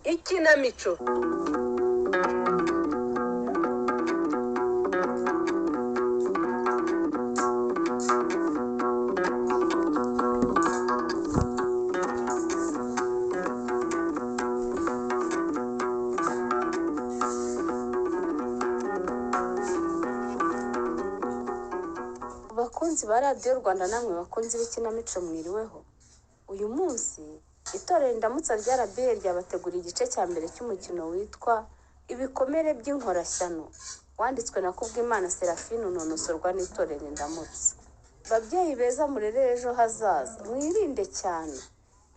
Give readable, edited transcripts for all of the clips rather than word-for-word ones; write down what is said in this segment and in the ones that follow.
Ikinamico. Bakunzi ba Radio Rwanda namwe bakunzi b'ikinamico mwiriweho. Uyu munsi itorero Indamutsa rya RBA ryabateguriye igice cya mbere cy'umukino witwa Ibikomere by'Inkorashyano, wanditswe na Kubwimana Serafine unonosorwa n'itorero Indamutsa. Babyeyi beza murerere ejo hazaza, mwirinde cyane.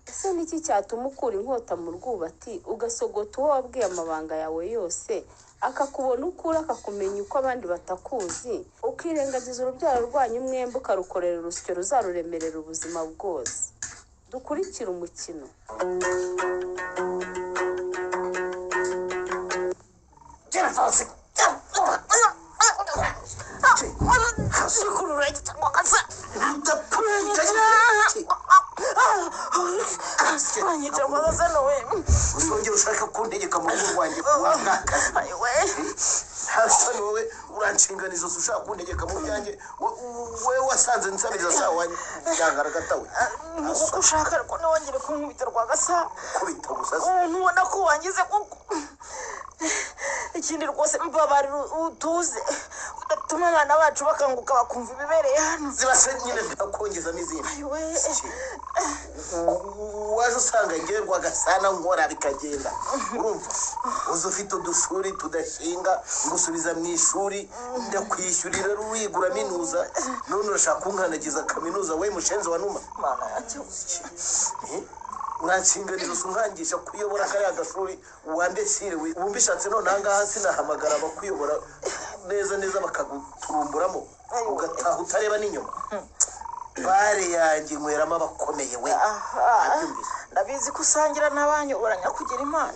Ese niki cyatuma ukura inkota mu rwubati ugasogota uwo wabwiye amabanga yawe yose, akakubona ukura akakumenya uko abandi batakuzi, ukirengagiza urubyaro rwanyu mwembi ukarukorera urusyo ruzaruremerera ubuzima bwose. Dukurikire umukino. Usongera ushaka kuntegeka mu rugo rwanjye wamwakazi hasa wowe uranshinganiza ushaka kuntegeka mu byanjye we wasanze nsabiriza sawa yangaragatawe uko ushaka ariko ntiwongere kunkubita Rwagasa kubita gusa ntubona ko wangize kuko ikindi rwose mbabarira utuze udatuma abana bacu bakanguka bakumva ibibereye hano zibase nyine ndakongezamo izindi waje usanga ngewe Rwagasana nkora bikagenda urumva uzi ufite udushuri tudashinga ngusubiza mu ishuri ndakwishyurira ruwigura minuza none urashaka kunkanagiza kaminuza we mushenzi wa numa mana yacyo uransinganiza usunkangisha kuyobora kariya gashuri wandesire ubumbishatse none ahangaha sinahamagara abakuyobora neza neza bakaguturumburamo ugataha utareba n'inyuma bare yanjye nkweramo abakomeye we ndabizi ko usangira n'abanyobora nyakugira imana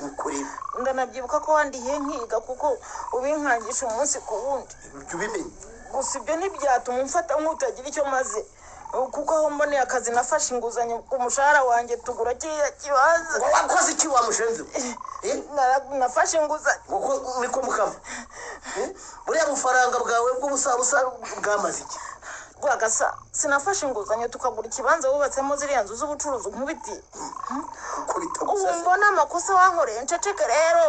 ndanabyibuka ko wandihiye nkiga kuko ubinkangisha umunsi ku wundi ubimenye gusa ibyo ntibyatuma umfata nk'utagira icyo maze kuko aho mboneye akazi nafashe inguzanyo ku mushahara wanjye tugura kiriya kibanza wakoze iki wa mushenzi nafashe inguzanyo kuko niko mukama buriya bufaranga bwawe bw'ubusabusa bwamaze iki Rwagasa sinafashe inguzanyo tukagura ikibanza wubatsemo ziriya nzu z'ubucuruzi nkubiti kuko bitagusa mbona amakosa wankoreye nceceke rero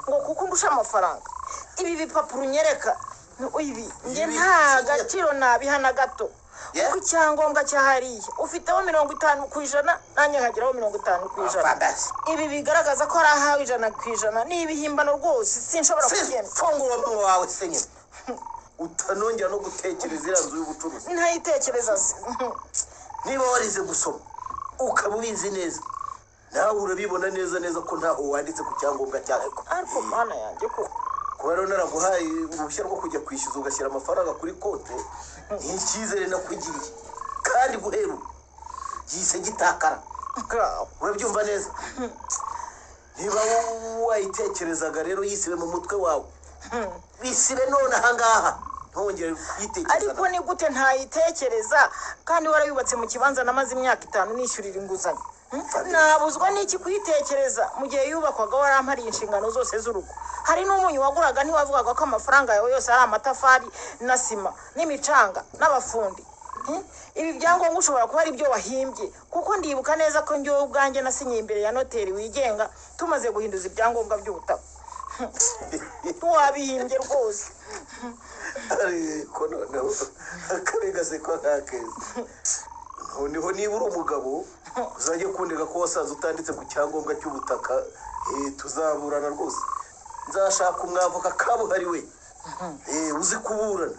ngo kuko ndusha amafaranga ibi bipapuro unyereka ibi nge nta gaciro nabiha na gato kuko icyangombwa cyahariye ufiteho 50% nanjye nkageraho 50%. Ibi bigaragaza ko ari ahawe 100%. Ni ibihimbano rwose sinshobora kugenda fungura mu wawe senye utanongera no gutekereza iranzu y'ubucuruzi ntayitekereza niba warize gusoma ukaba ubizi neza nawe urabibona neza ko ntaho wanditse ku cyangombwa cyawe ariko mana yanjye ko kuba rero naraguhaye uruhushya rwo kujya kwishyuza ugashyira amafaranga kuri konti ni icyizere nakugiriye kandi guhera gihise gitakara urabyumva neza niba wayitekerezaga rero yisibe mu mutwe wawe bisibe none ahangaha ntongere kuyitekereza ariko ni gute ntayitekereza kandi warayubatse mu kibanza namaze imyaka 5 nishyurira inguzanyo nabuzwa n'iki kuyitekereza mu gihe yubakwaga warampariye inshingano zose z'urugo hari n'umunyu waguraga ntiwavugaga ko amafaranga yawe yose ari amatafari na sima n'imicanga n'abafundi ibi byangombwa ushobora kuba ari byo wahimbye kuko ndibuka neza ko njyewe ubwanjye nasinyiye imbere ya noteri wigenga tumaze guhinduza ibyangombwa by'ubutaka wabihimbye rwose ariko noneho akabigase ko ntakeza noneho niba uri umugabo uzajye kundega ko wasanze utanditse ku cyangombwa cy'ubutaka tuzaburana rwose nzashaka umwavoka kabuhariwe uzi kuburana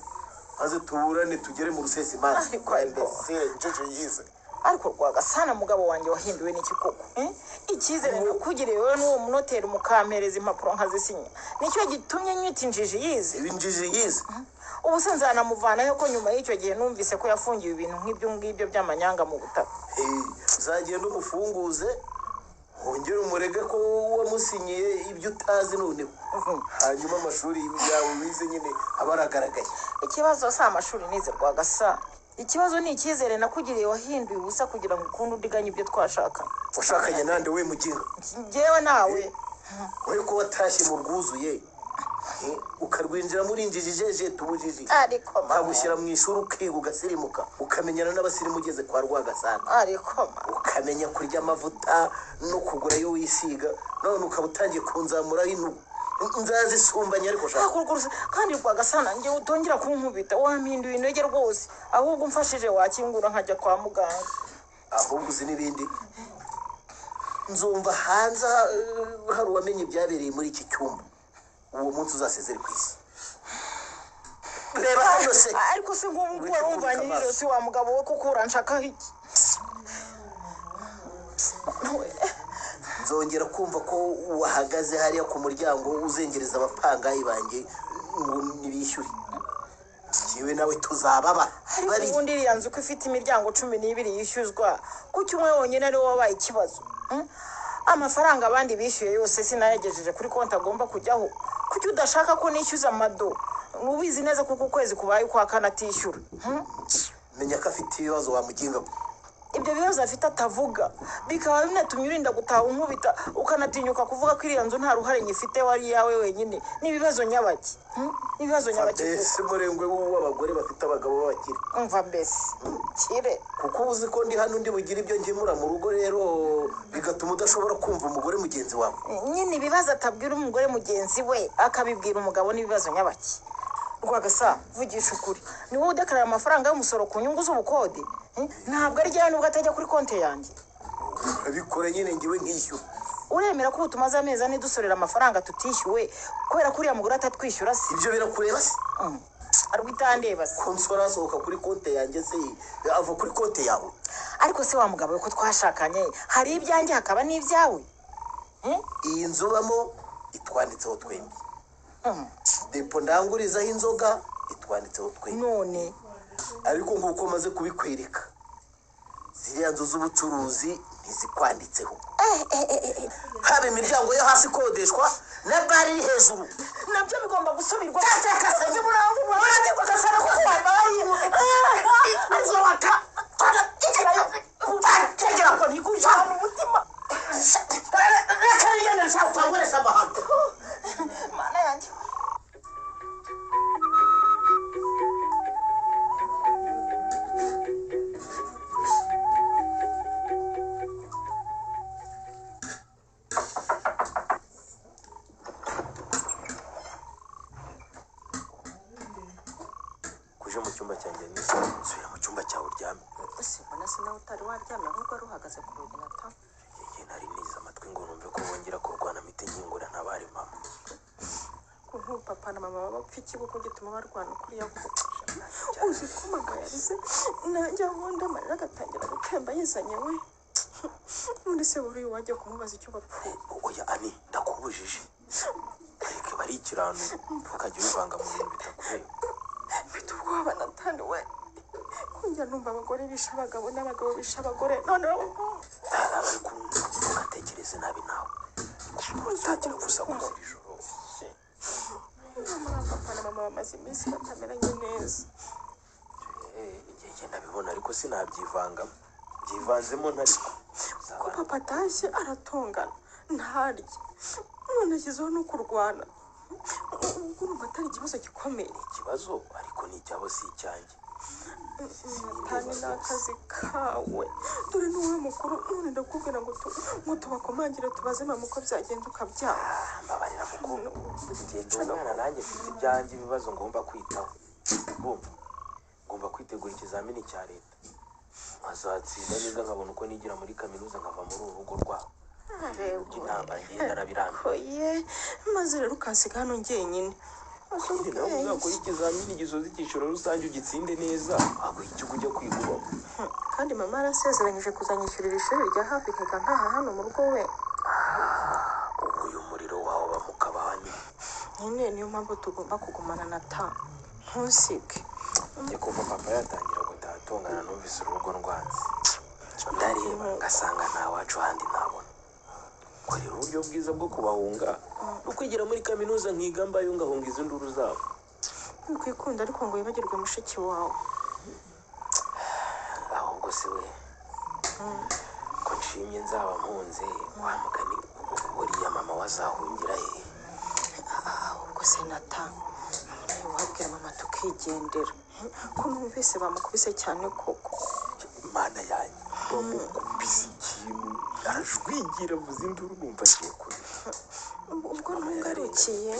maze tuburane tugere mu rusesi imana ariko Rwagasana mugabo wanjye wahinduwe n'iki koko icyizere nakugiriye wowe n'uwo munoteri mukampereza impapuro nkazisinya nicyo gitumye nyita injiji yize injiji yize ubu se nzanamuvanayo ko nyuma y'icyo gihe numvise ko yafungiwe ibintu nk'ibyo ngibyo by'amanyanga mu butaka uzagenda umufunguze wongere umurege ko wamusinyiye ibyo utazi noneho hanyuma amashuri yawe wize nyine aba aragaragaye ikibazo si amashuri nize Rwagasana ikibazo ni icyizere nakugiriye wahinduye ubusa kugira ngo ukunde udiganye ibyo twashakanye. washakanye nande we muginga Njyewe nawe wowe ko watashye mu rwuzuye ukarwinjira muri injiji tubujiji ariko mama ukagushyira mu ishuri ukiga ugasirimuka ukamenyana n'abasirimu ugeze kwa Rwagasana ariko mama ukamenya kurya amavuta no kugura yo wisiga none ukaba utangiye kunzamuraho intugu nzazisumbanye ariko shaka kandi Rwagasana njye utongera kunkubita wampinduye intege rwose ahubwo umfashije wakingura nkajya kwa muganga. ahubwo uzi n'ibindi nzumva hanze hari uwamenye ibyabereye muri iki cyumba uwo munsi uzasezere ku isi reba hano se ariko se nk'ubu warumvanye n'irose wa mugabo we kuko uranshakaho iki? nzongera kumva ko wahagaze hariya ku muryango uzengereza abapangayi banjye ngo nibishyure yewe nawe tuzababa ariko ubundi iriya nzu ko ifite imiryango 12 yishyuzwa kuki umwe wonyine ari wo wabaye ikibazo? Amafaranga abandi bishyuye yose sinayagejeje kuri konti agomba kujyaho. Kuki udashaka ko nishyuza amado? Nubizi neza kuko ukwezi kubaye kwa kana atishyura. menya ko afite ibibazo wamuginga Ibyo bibazo afite atavuga bikaba binatumye urinda gutaha unkubita ukanatinyuka kuvuga ko iriya nzu nta ruhare nyifite wari yawe wenyine. N'ibibazo nyabaki ibibazo nyabaki ese murengwe w'abagore bafite abagabo babakire umva mbese kire kuko uzi ko ndi hano ndi bugire ibyo ngemura mu rugo rero bigatuma udashobora kumva umugore mugenzi wawe nyine ibibazo atabwira umugore mugenzi we akabibwira umugabo n'ibibazo nyabaki. Rwagasana vugisha ukuri ni wowe udekarara amafaranga y'umusoro ku nyungu z'ubukode ntabwo ari jyewe nubwo atajya kuri konti yanjye abikora nyine ngiwe nkishyura uremera ko tumaze amezi ane dusorera amafaranga tutishyuwe kubera ko uriya mugore atatwishyura se ibyo birakureba se arwitandeba se konsora asohoka kuri konti yanjye se ava kuri konti yawe ariko se wa mugabo we ko twashakanye hari ibyanjye hakaba n'ibyawe iyi nzu ubamo itwanditseho twembi depo ndangurizaho inzoga itwanditseho twembi none ariko nguko maze kubikwereka ziriya nzu z'ubucuruzi ntizikwanditseho haba imiryango yo hasi ikodeshwa na bare iri hejuru nabyo bigomba gusubirwa mana yanjye kuje mu cyumba cyanjye nisubira mu cyumba cyawe uryame ese mbona nawe utari waryamye ahubwo wari uhagaze ku rugi nata igihe nari nize amatwi ngo numve ko bongera kurwana mite nkingura ntabari mama ubu papa na mama bapfa ikibuko gituma barwana kuriya uzi ko mama yarize nanjye aho ndamarira agatangira gutemba yizanye we muri se buri wajya kumubaza icyo bapfuye oya ani ndakubujije ariko bari ikirano ukajya ubivanga mu bintu bitakureba mfite ubwoba natani we kunjya numva abagore bisha abagabo n'abagabo bisha abagore noneho ariko ugatekereze nabi nawe utagira gusa kuzira ijoro papa na mama bamaze iminsi batameranye neza igihe ndabibona ariko sinabyivangamo byivanzemo ntariko ko papa atashye aratongana ntarye none ashyizeho no kurwana ubwo urumva atari ikibazo gikomeye ikibazo ariko ni icyabo si icyanjye natani ni akazi kawe dore ni wowe mukuru none ndakubwira ngo tubakomangire tubaze mama uko byagenda ukabyara mbabarira kuko genda umwana nanjye mfite ibyanjye ibibazo ngomba kwitaho bumva ngomba kwitegura ikizamini cya leta nkazatsinda neza nkabona uko nigira muri kaminuza nkava muri uru rugo rwawe inama ngenda nabirambiwe maze rero ukansiga hano njyenyine kandi nawe uzakora ikizamini gisoza icyiciro rusange ugitsinde neza aho ikigo ujya kwiguramo kandi mama yarasezeranyije kuzanyishyurira ishuri rya hafi nkiga ntaha hano mu rugo we ubu uyu muriro wawe bamukabanye nyine niyo mpamvu tugomba kugumana na ta ntusige njye kuva papa yatangira gutaha atongana numvise urugo rwanze ndareba ngasanga nta wacu handi ntabona korera uburyo bwiza bwo kubahunga no kwigira muri kaminuza nkiga mbayo ngahunga izo nduru zabo ntikwikunda ariko ngo wibagirwe mushiki wawe ariko se we ko nshimye nzaba mpunze wa mugani uriya mama wazahungira he? ubwo senata wabwira mama tukigendera ko numvise bamukubise cyane koko. Mana yanjye bamukubise ikintu arajwigira muzi induru numva agiye kure. ubwo ntungarukiye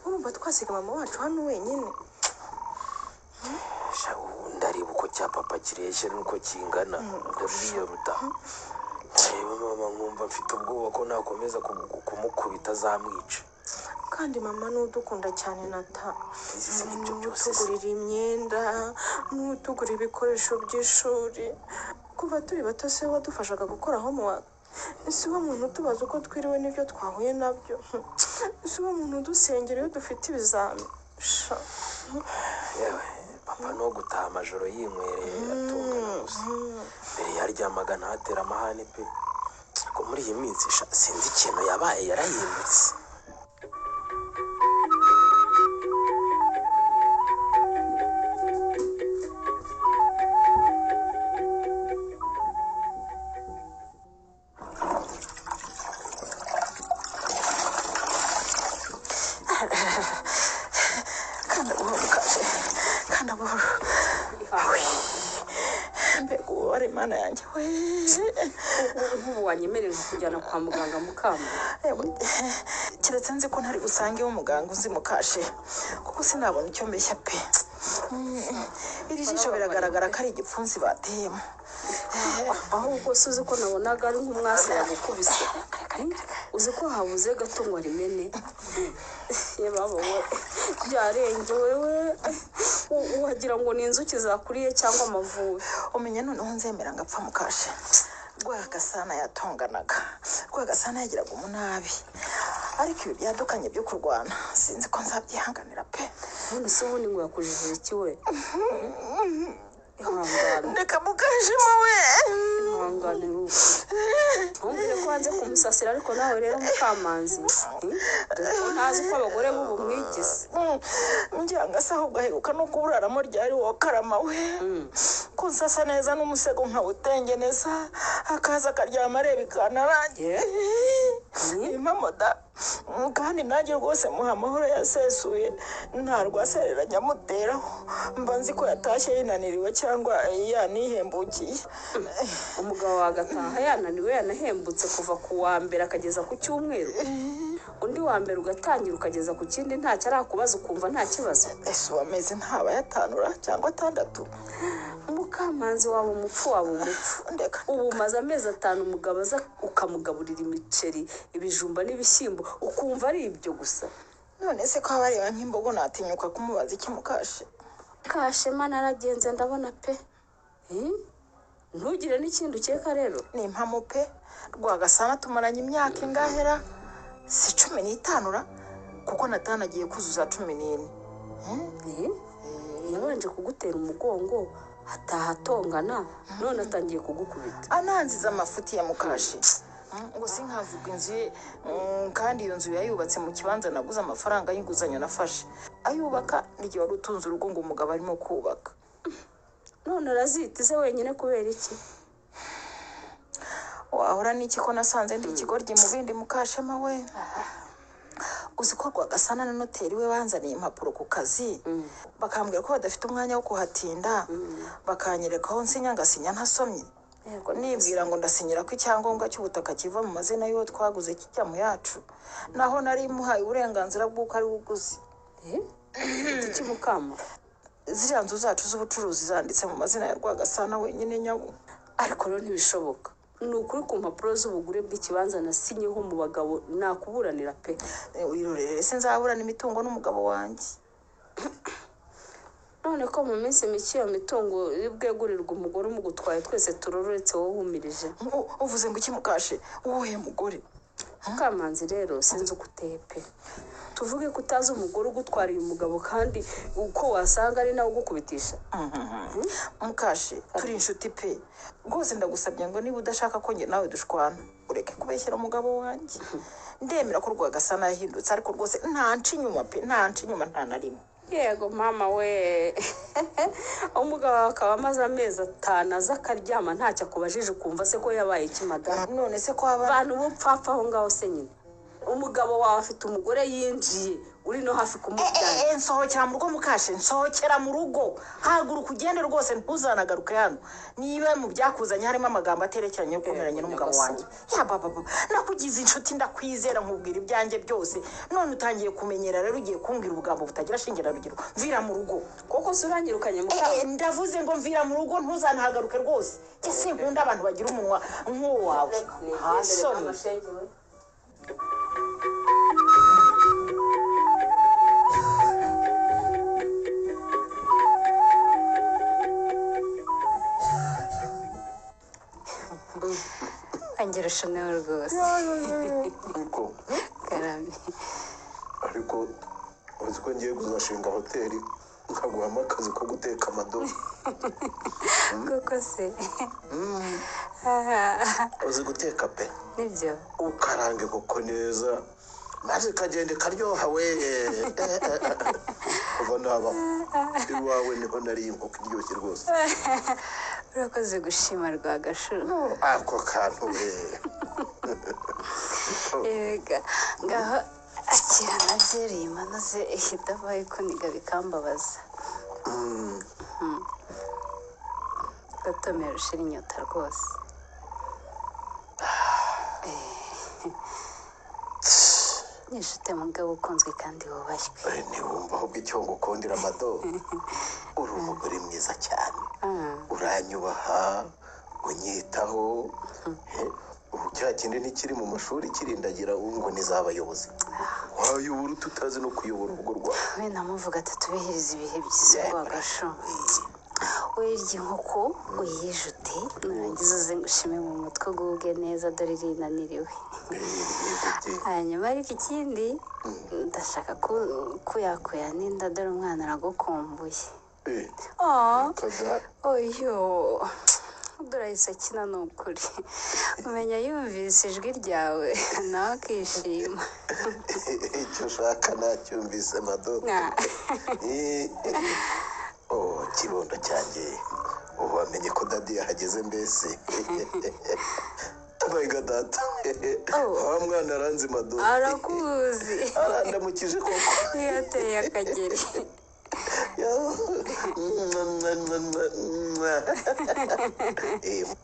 urumva twasiga mama wacu hano wenyine. Ndareba uko cya papa kireshya nuko kingana ndabyiyoruta. Ndareba mama nkumva mfite ubwoba ko nakomeza kumukubita azamwica. kandi mama n'udukunda cyane nata, Izi nibyo byose n'utugurira imyenda, n'utugura ibikoresho by'ishuri. Kuva turi bato se wadufashaga gukora homework. Si wo muntu utubaza uko twiriwe n'ibyo twahuye nabyo. Si wo muntu udusengera iyo dufite ibizami. yewe papa no gutaha amajoro yinywereye atungana gusa. Mbere yaryamaga ntatera amahane pe. Ko muri iyi minsi sinzi ikintu yabaye yarahindutse. Kanda buhoro. Mbega ububare Mana yanjye we. Nk'ubu wanyemerera kujyana kwa muganga Mukama? Keretse nzi ko ntari busange w'umuganga uzi Mukashe, kuko sinabona icyo mbeshya pe. Iri jisho biragaragara ko ari igipfunsi bateyemo. Ahubwo se uzi ko nabonaga ari nk'umwasi yagukubise. Uzi ko habuze gato ngo rimene. Ye baba we byarengewe we, wagira ngo ni inzuki zakuriye cyangwa amavubi. Umenya noneho nzemera ngapfa Mukashe. Rwagasana yatonganaga, Rwagasana yagiraga umunabi, ariko ibi byadukanye byo kurwana sinzi ko nzabyihanganira pe. None se ubundi ngo yakujijije iki we? Ihangane. Reka Mukashema we. Ihangane ruko. Ntumbwire ko wanze kumusasira ariko nawe rero Mukamanzi. Ntazi ko abagore b'ubu mwigize. Ngira ngo asa ahubwo aheruka no kuburaramo ryari wo karama we. Kunsasa neza n'umusego nkawutengeneza, akaza akaryama areba ikanarangiye. Imamoda kandi nanjye rwose muha amahoro yasesuye, nta rwasereranya amuteraho. Mba nzi ko yatashye yinaniriwe cyangwa yanihembukiye. Umugabo wagataha yananiwe yanahembutse kuva ku wa mbere akageza ku cyumweru. Undi wa mbere ugatangira ukageza ku kindi ntacyo arakubaza ukumva nta kibazo. Ese uwameze ntaba yatanura cyangwa atandatu. Mukamanzi waba umupfu waba umupfu. Ubu umaze amezi 5 umugabo aza ukamugaburira imiceri, ibijumba n'ibishyimbo ukumva ari ibyo gusa. None se ko abareba nk'imbogo natinyuka kumubaza iki Mukashe? Kashema naragenze ndabona pe. Ntugire n'ikindi ukeka rero. Ni impamo pe. Rwagasana tumaranye imyaka ingahera si 15 kuko natanagiye kuzuza 14. Yabanje kugutera umugongo hataha atongana none atangiye kugukubita. Ananziza amafuti ya Mukashe. Ngo sinkavuga inzu ye, kandi iyo nzu yayubatse mu kibanza naguze amafaranga y'inguzanyo nafashe. Ayubaka n'igihe wari utunze urugo ngo umugabo arimo kubaka. None arazitize wenyine kubera iki? Wahora n'iki ko nasanze ndi ikigoryi mu bindi Mukashema we. Uzi ko Rwagasana na noteri we banzaniye impapuro ku kazi, bakambwira ko badafite umwanya wo kuhatinda, bakanyereka aho nsinya ngasinya ntasomye. Nibwira ngo ndasinyira ko icyangombwa cy'ubutaka kiva mu mazina y'uwo twaguze kijya mu yacu, naho nari muhaye uburenganzira bw'uko ari uguze. Iki Mukama? Ziriya nzu zacu z'ubucuruzi zanditse mu mazina ya Rwagasana wenyine nyabo. Ariko rero ntibishoboka. Ni ukuri ku mpapuro z'ubugure bw'ikibanza nasinyeho mu bagabo nakuburanira pe. Wirorere sinzaburana imitungo n'umugabo wanjye. None ko mu minsi mike iyo mitungo ibwegurirwa umugore umugutwaye twese turoretse wowe uhumirije. Uvuze ngo iki Mukashe? Wowe mugore. Mukamanzi rero sinzi uko uteye pe. Tuvuge ko utazi umugore ugutwariye umugabo kandi uko wasanga ari nawe ugukubitisha. Mukashe turi inshuti pe. Rwose ndagusabye ngo niba udashaka ko njye nawe dushwana ureke kubeshyira umugabo wanjye. Ndemera ko Rwagasana yahindutse ariko rwose nta nci inyuma pe, nta nci inyuma nta na rimwe. yego mama we umugabo wawe akaba amaze amezi 5 aza akaryama ntacyo akubajije ukumva se ko yabaye ikimadamu none se ko haba abantu bupfapfa aho ngaho se nyine umugabo wawe afite umugore yinjiye uri no hafi kumubyara nsohokera mu rugo mukashe nsohokera mu rugo haguruka ugende rwose ntuzanagaruke hano niba mu byakuzanye harimo amagambo aterekeranye yo kumeranya n'umugabo wanjye ya baba nakugize inshuti ndakwizera nkubwira ibyanjye byose none utangiye kumenyera rero ugiye kumbwira ubugambo butagira shingira rugero mvira mu rugo koko se urangirukanye mukaba ndavuze ngo mvira mu rugo ntuzanahagaruke rwose ese nkunda abantu bagira umunwa nk'uwo wawe hasoni angera ushonewe rwose ariko karame ariko uzi ko ngiye kuzashinga hoteli nkaguhamo akazi ko guteka amadobo koko se uzi guteka pe nibyo ukarange koko neza maze kagende karyoha we kuva nabaho iwawe niho nari inkoko iryoshye rwose urakoze gushima Rwagashuru ako kantu we yega ngaho akira na byeri imanoze idavaye ko niga bikambabaza gatomera ushira inyota rwose nishute mugabo ukunzwe kandi wubashywe ntiwumva ahubwo icyo ngukundira amado uri umugore mwiza cyane uranyubaha unyitaho ubu cya kindi ntikiri mu mashuri kirindagira ngo niz'abayobozi wayobora utazi no kuyobora urugo rwawe we namuvuga atatubihiriza ibihe byiza Rwagashu wirya inkoko uyijute nurangiza uze ngushime mu mutwe ugubwe neza dore rinaniriwe hanyuma ariko ikindi ndashaka kuyakuya n'inda dore umwana aragukumbuye oyo durahise akina ni ukuri umenya yumvise ijwi ryawe nawe akishima icyo ushaka nacyumvise mado kibondo cyanjye ubu wamenye ko dadi yahageze mbese mbaga data wa mwana aranze mado arakuzi arandamukije koko yateye akageri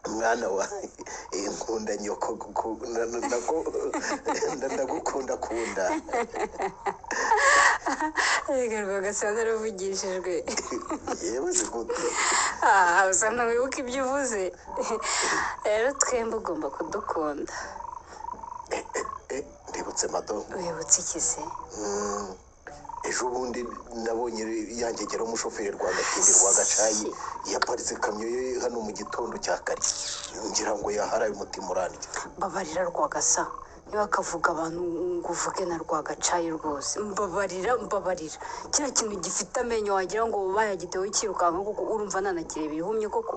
mwana wa nkunda nyoko ndagukunda kunda reka Rwagasana naravugishijwe yewe zigute usa ntiwibuka ibyo uvuze rero twembi ugomba kudukunda ndibutse mado wibutse iki se ejo bundi nabonye yangegera umushoferi Rwagatindi Rwagacayi yaparitse kamyo ye hano mu gitondo cya kare ngira ngo yaharaye umutima urandya mbabarira Rwagasa niba akavuga abantu ngo uvuge na Rwagacayi rwose mbabarira kiriya kintu gifite amenyo wagira ngo bayagitewe ikirukanka kuko urumva nanakireba ibihumye koko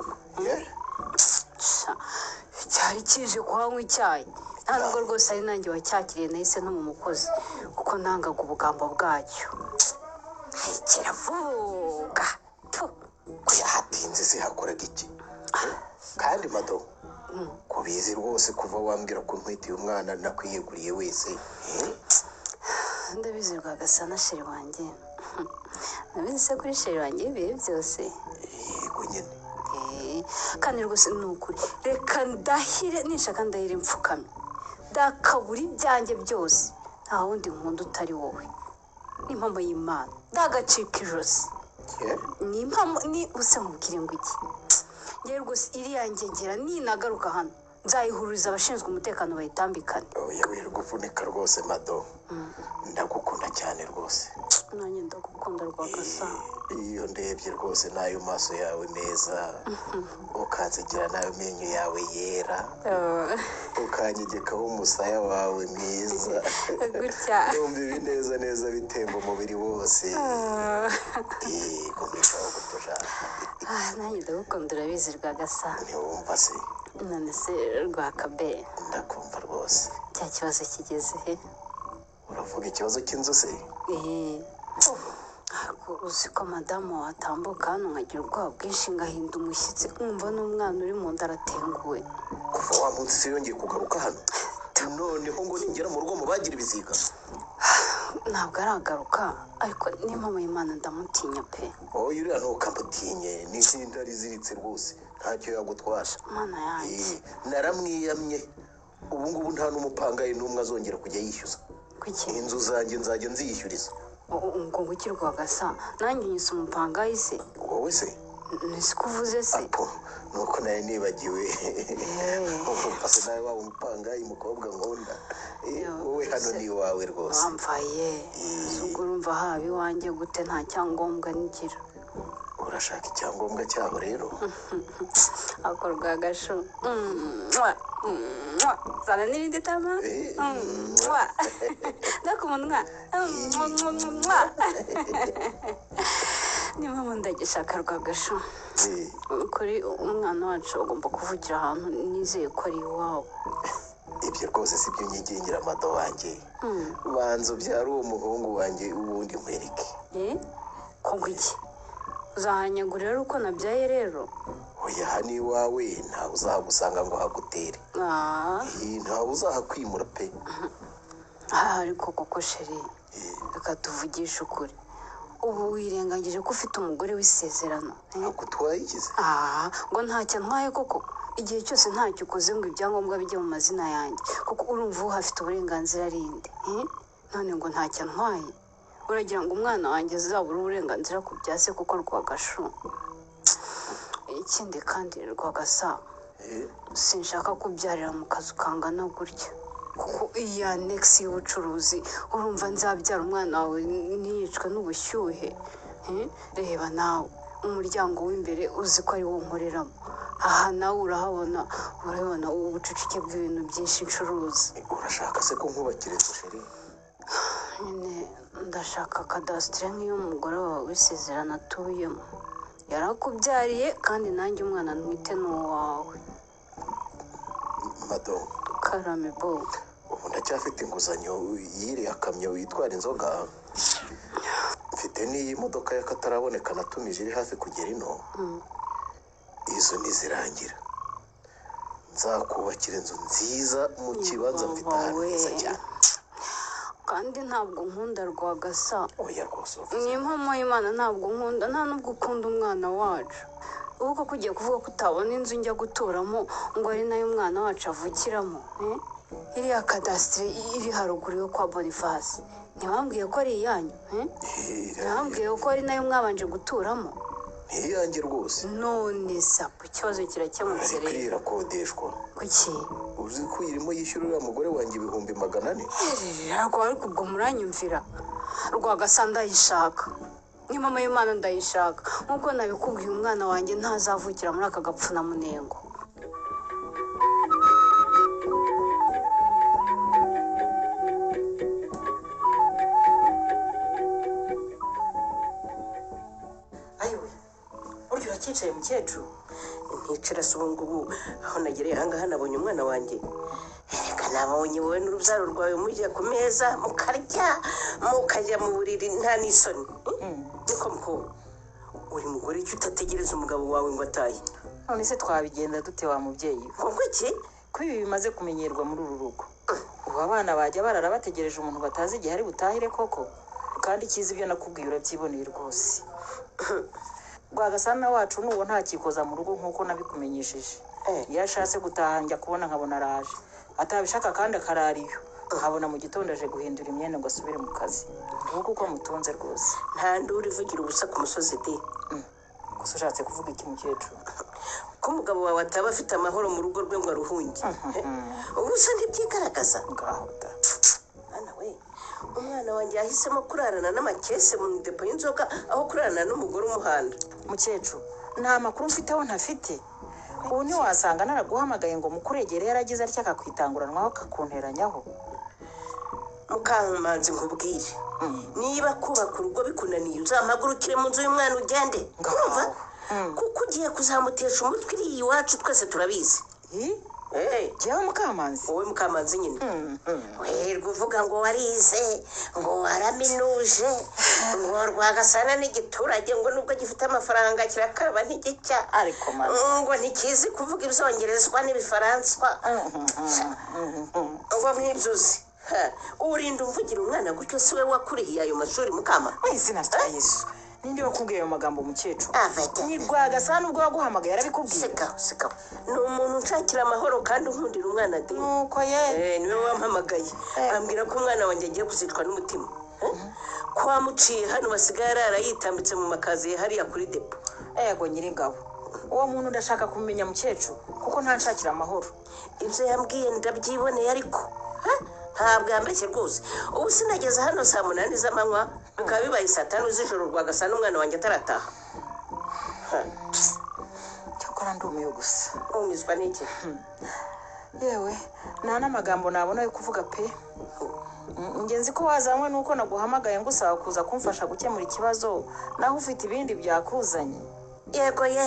cyari kije kuhanywa icyayi nta nubwo rwose ari nanjye wacyakiriye nahise no mu mukozi kuko nangaga ubugambo bwacyo kiravuga ko yahatinze se hakoraga iki kandi mado kubizi rwose kuva wambwira ko ntwitiye umwana nakwiyeguriye wese ndabizi Rwagasana sheri wanjye nabizi se kuri sheri wanjye ibihe byose yego nyine kandi rwose ni ukuri reka ndahire nishaka ndahire mfukamye ndakabura ibyanjye byose nta wundi nkunda utari wowe ni impamo y'Imana ndagacika ijosi ni impamo ni use mubwire ngo iki ngewe rwose iriya ngegera ninagaruka hano nzayihuriza abashinzwe umutekano bayitambikane oya wirirwa uvunika rwose mado ndagukunda cyane rwose nanjye ndagukunda Rwagasa iyo ndebye rwose n'ayo maso yawe meza ukansigira n'ayo menyo yawe yera ukanyegekaho umusaya wawe mwiza gutya numva ibi neza neza bitemba umubiri wose kumwishaho gutushaka nanjye ndagukunda urabizi Rwagasa ntiwumva se none se Rwakabe ndakumva rwose cya kibazo kigeze he uravuga ikibazo cy'inzu se ariko uzi ko madamu watambuka hano nkagira ubwoba bwinshi ngahinda umushyitsi nkumva n'umwana uri mu nda aratenguwe. kuva wa munsi se yongeye kugaruka hano noneho ngo ningera mu rugo mubagira ibiziga. Ntabwo aragaruka ariko n'impamo y'Imana ndamutinya pe. Uriya ntukamutinye n'izindi riziritse rwose ntacyo yagutwasha. Mana yanjye naramwiyamye ubu ngubu nta n'umupangayi n'umwe azongera kujya yishyuza. kuki inzu zanjye nzajya nziyishyuriza. ngo gukirwa gasa nanjye unyise umupangayi se. wowe se nisi kuvuze se apo nuko nari nibagiwe. ase nawe waba umupangayi mukobwa nkunda. wowe hano ni iwawe rwose. wamvaye ubwo urumva haba iwanjye gute nta cyangombwa ngira. urashaka icyangombwa cyaho rero. akorwa agasho zana n'irindi tama ndaka umunwa niyo mpamvu ndagishaka rwagasho. kuri umwana wacu agomba kuvugira ahantu nizeye ko ari iwabo. ibyo rwose si byo nyigingira amado wanjye. banza ubyara uwo muhungu wanjye ubundi nkwereke. kogwa iki uzahanyagurira ari uko nabyaye rero. oya hano iwawe ntawe uzahagusanga ngo hagutere. ntawe uzahakwimura pe. ariko koko sheri reka tuvugishe ukuri ubu wirengagije ko ufite umugore w'isezerano. ntabwo twayigize. ngo ntacyo ntwaye koko igihe cyose ntacyo ukoze ngo ibyangombwa bijye mu mazina yanjye kuko urumva ubu hafite uburenganzira rinde. none ngo ntacyo ntwaye uragira ngo umwana wanjye azabure uburenganzira ku bya se kuko rwagashu. ikindi kandi rwagasa sinshaka kubyarira mu kazu kangana gutya kuko iyi anegisi y'ubucuruzi urumva nzabyara umwana wawe ntiyicwe n'ubushyuhe. reba nawe umuryango w'imbere uzi ko ari wo nkoreramo aha nawe urabona ubucucike bw'ibintu byinshi ncuruza. urashaka se ko nkubakira inzu sheri? nyine ndashaka kadasitire nk'iy'umugore wawe w'isezerano atuyemo yarakubyariye kandi nanjye umwana ntwite n'uwawe. mado karame bo ubu ndacyafite inguzanyo y'iriya kamyo witwara inzoga. mfite n'iyi modoka y'akataraboneka natumije iri hafi kugera ino. izo nizirangira nzakubakira inzu nziza mu kibanza mfite ahantu heza cyane. kandi ntabwo nkunda rwagasa. oya rwose ni impamo y'Imana ntabwo nkunda nta nubwo ukunda umwana wacu. ubu koko ugiye kuvuga ko utabona inzu njya guturamo ngo ari nayo umwana wacu avukiramo. iriya kadasitire iri haruguru yo kwa Boniface ntibambwiye ko ari iyanyu? ntibambwiye ko ari nayo mwabanje guturamo? ntiyange rwose. none sa ku kibazo kirakemutse ariko rero. irakodeshwa. kuki uzi ko irimo yishyura uriya mugore wanjye ibihumbi 400. ariko ubwo muranyumvira rwagasa ndayishaka nk'impamo y'Imana ndayishaka nk'uko nabikubwiye umwana wanjye ntazavukira muri aka gapfunamunengo. ayiwe burya uracyicaye mukecuru? nticara se ubu ngubu aho nagereye ahangaha nabonye umwana wanjye. reka nabonye wowe n'urubyaro rwawe mujya ku meza mukarya mukajya mu buriri nta n'isoni. niko mukobwa uri mugore icyo utategereza umugabo wawe ngo atahe. none se twabigenda dute wa mubyeyi? ubwo iki ko ibi bimaze kumenyerwa muri uru rugo ubu abana bajya barara bategereje umuntu batazi igihe ari butahire koko? kandi icyiza ibyo nakubwiye urabyiboneye rwose. rwagasana wacu n'uwo ntakikoza mu rugo nk'uko nabikumenyesheje. iyo ashatse gutaha njya kubona nkabona araje, atabishaka kandi akarara iyo nkabona mu gitondo aje guhindura imyenda ngo asubire mu kazi. nguko uko mutunze rwose. nta nduru ivugira ubusa ku musozi de. gusa ushatse kuvuga iki mukecuru? ko umugabo wawe ataba afite amahoro mu rugo rwe ngo aruhunge. ubusa ntibyigaragaza. ngaho da mwana we umwana wanjye yahisemo kurarana n'amakese mu depo y'inzoga aho kurarana n'umugore umuhanda. mukecuru nta makuru mfiteho ntafite. ubu ntiwasanga naraguhamagaye ngo mukuregere yaragize atya akakwitanguranwaho akakunteranyaho. mukamanzi nkubwire niba kubaka urugo bikunaniye uzampagurukire mu nzu y'umwana ugende. urumva kuko ugiye kuzamutesha umutwe iriya iwacu twese turabizi. jyewe Mukamanzi. wowe Mukamanzi nyine wirirwa uvuga ngo warize ngo waraminuje ngo Rwagasana n'igiturage ngo nubwo gifite amafaranga kirakaraba ntigicya ariko mama ngo ntikizi kuvuga ibyongerezwa n'ibifaransa ngo mwibyuzi urinda umvugira umwana gutyo si we wakurihiye ayo mashuri Mukama izina rya Yesu ninde wakubwiye ayo magambo mukecuru avete ni Rwagasana ubwo waguhamagaye yarabikubwiye seka ni umuntu unshakira amahoro kandi unkundira umwana de nuko ye niwe wampamagaye ambwira ko umwana wanjye agiye kuzicwa n'umutima ko wamuciye hano basigaye arara yitambitse mu makazi hariya kuri depo ego Nyiringabo uwo muntu ndashaka kumenya mukecuru kuko ntanshakira amahoro ibyo yambwiye ndabyiboneye ariko ntabwo yambeshye rwose ubu sinageze hano saa 8 z'amanywa bikaba bibaye saa 5 z'ijoro Rwagasana umwana wanjye atarataha cyakora ndumiye gusa umizwa n'iki yewe nta n'amagambo nabona yo kuvuga pe ingenzi ko wazanywe nuko naguhamagaye ngusaba kuza kumfasha gukemura ikibazo naho ufite ibindi byakuzanye yego ye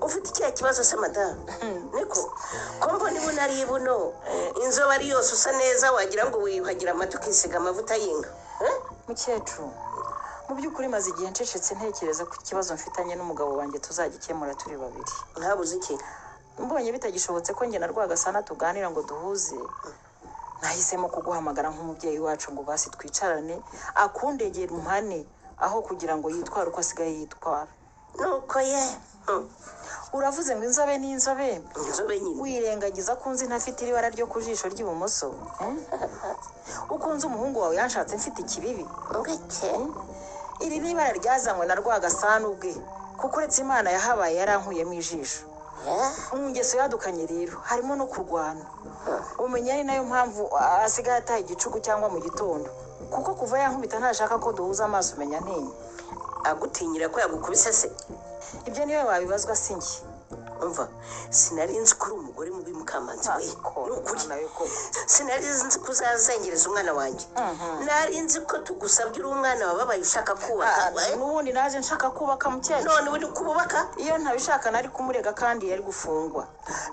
ufite ikihe kibazo se madamu niko ko mbona ibuna ari ibuno inzoba ari yose usa neza wagira ngo wiyuhagira amata ukisiga amavuta y'inka mukecuru mu by'ukuri maze igihe ncecetse ntekereza ku kibazo mfitanye n'umugabo wanjye tuzagikemura turi babiri ntabuze iki mbonye bitagishobotse ko njye na Rwagasana tuganira ngo duhuze nahisemo kuguhamagara nk'umubyeyi wacu ngo basi twicarane akundegera umpane aho kugira ngo yitware uko asigaye yitwara nuko ye uravuze ngo inzobe n'inzobe nyine wirengagiza ko nzi ntafite ibara ryo ku jisho ry'ibumoso ukunze umuhungu wawe yanshatse mfite ikibibi iri ni ibara ryazanywe na Rwagasana ubwe kuko uretse Imana yahabaye yarankuyemo ijisho mu ngeso yadukanye rero harimo no kurwana umenya ari nayo mpamvu asigaye ataha igicuku cyangwa mu gitondo kuko kuva yankubita ntashaka ko duhuza amaso umenya ntinya agutinyira ko yagukubise se ibyo niwe wabibazwa si njye umva sinari nzi ko uri umugore mubi Mukamanzi we sinari nzi ko uzazengereza umwana wanjye nari nzi ko tugusabye uri umwana wababaye ushaka kubaka n'ubundi naje nshaka kubaka mukecuru none uri kubaka iyo ntabishaka nari kumurega kandi yari gufungwa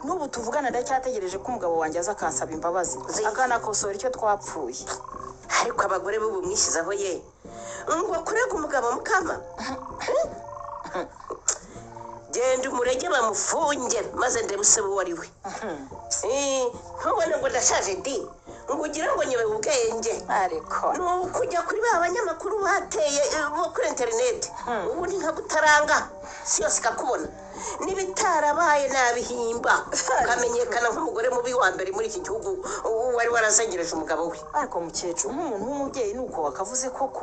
n'ubu tuvugana ndacyategereje ko umugabo wanjye aza akansaba imbabazi akanakosora icyo twapfuye ariko abagore bo bumwishyizeho ye ngo kurega umugabo Mukama genda umurege bamufunge maze ndebe usebe uwo ari we ntubone ngo ndashaje di ngo ugire ngo nyewe ubwenge ariko ni ukujya kuri ba banyamakuru bateye bo kuri interineti ubundi nkagutaranga si yose ikakubona n'ibitarabaye nabihimba ukamenyekana nk'umugore mubi wa mbere muri iki gihugu wari warazengereje umugabo we ariko mukecuru nk'umuntu w'umubyeyi nuko wakavuze koko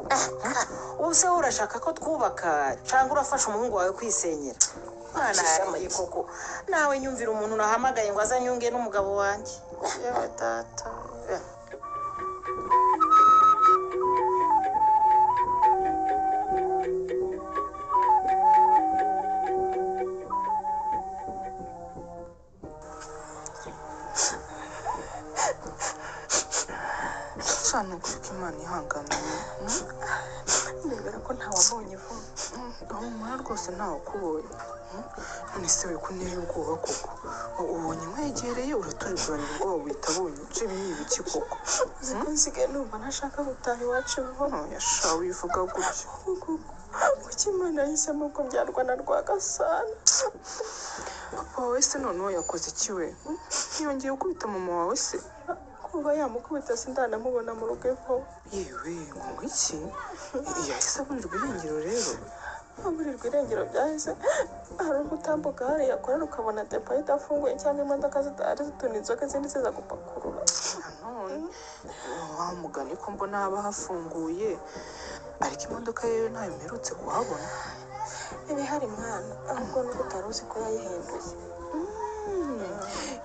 ubu se urashaka ko twubaka cyangwa urafasha umuhungu wawe kwisenyera mwana yawe koko nawe nyumvira umuntu nahamagaye ngo azanyunge n'umugabo wanjye yewe data cyane kuko Imana ihangamiye ndebera ko ntawabonye vuba aho umara rwose ntawukubonye none se we kunteye ubwoba koko ubonye mwegereye uraturiguranira ubwoba wita abonye ibyo ni ibiki koko ziko nsigaye numva ntashaka gutaha iwacu vuba yasha wivuga gutyo kuki Imana yahisemo ko byarwa na Rwagasana papa wawe se noneho yakoze iki we yongeye gukubita mama wawe se kuba yamukubita sindanamubona mu rugo vuba yewe ngo iki yahise aburirwa irengero rero aburirwa irengero byahise hari umutambuka hariya akorera ukabona depo idafunguye cyangwa imodoka zitari zituna inzoga izindi ziza gupakurura none wa mugani ko mbona haba hafunguye ariko imodoka yewe ntayo mperutse kuhabona ibihari mwana ahubwo nuko utari uzi ko yayihinduye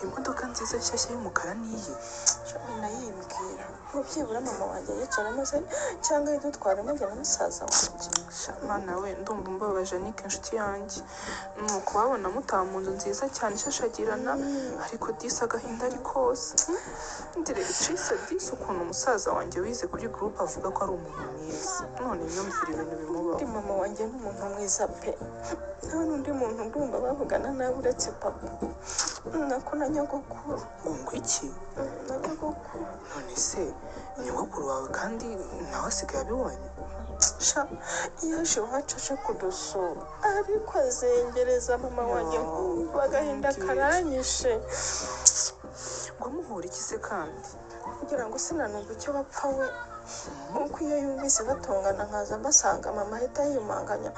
imodoka nziza nshyashya y'umukara niyi nayimbwira ngo byibura mama wanjye yicara maze cyangwa yidutwara amajya na musaza wanjye. Mana we ndumva mbabaje Anike inshuti yanjye, ni ukubabona mutaha mu nzu nziza cyane ishashagirana, ariko disi agahinda ari kose. Ndire Trice disi ukuntu umusaza wanjye wize kuri groupe avuga ko ari umuntu mwiza, none yumvira ibintu bimubaho. Ndi mama wanjye ni umuntu mwiza pe, nta n'undi muntu ndumva bavugana nawe uretse papa nako na nyogokuru. Ngo iki? Na nyogokuru. None se nyogokuru wawe kandi nawe asigaye abibonye? Sha yaje iwacu aje kudusura ariko azengereza mama wanjye nkumva agahinda karanyishe. Ngo amuhora iki se kandi? Kugira ngo sinanumva icyo bapfa we, uko iyo yumvise batongana nkaza mbasanga mama ahita yiyumanganya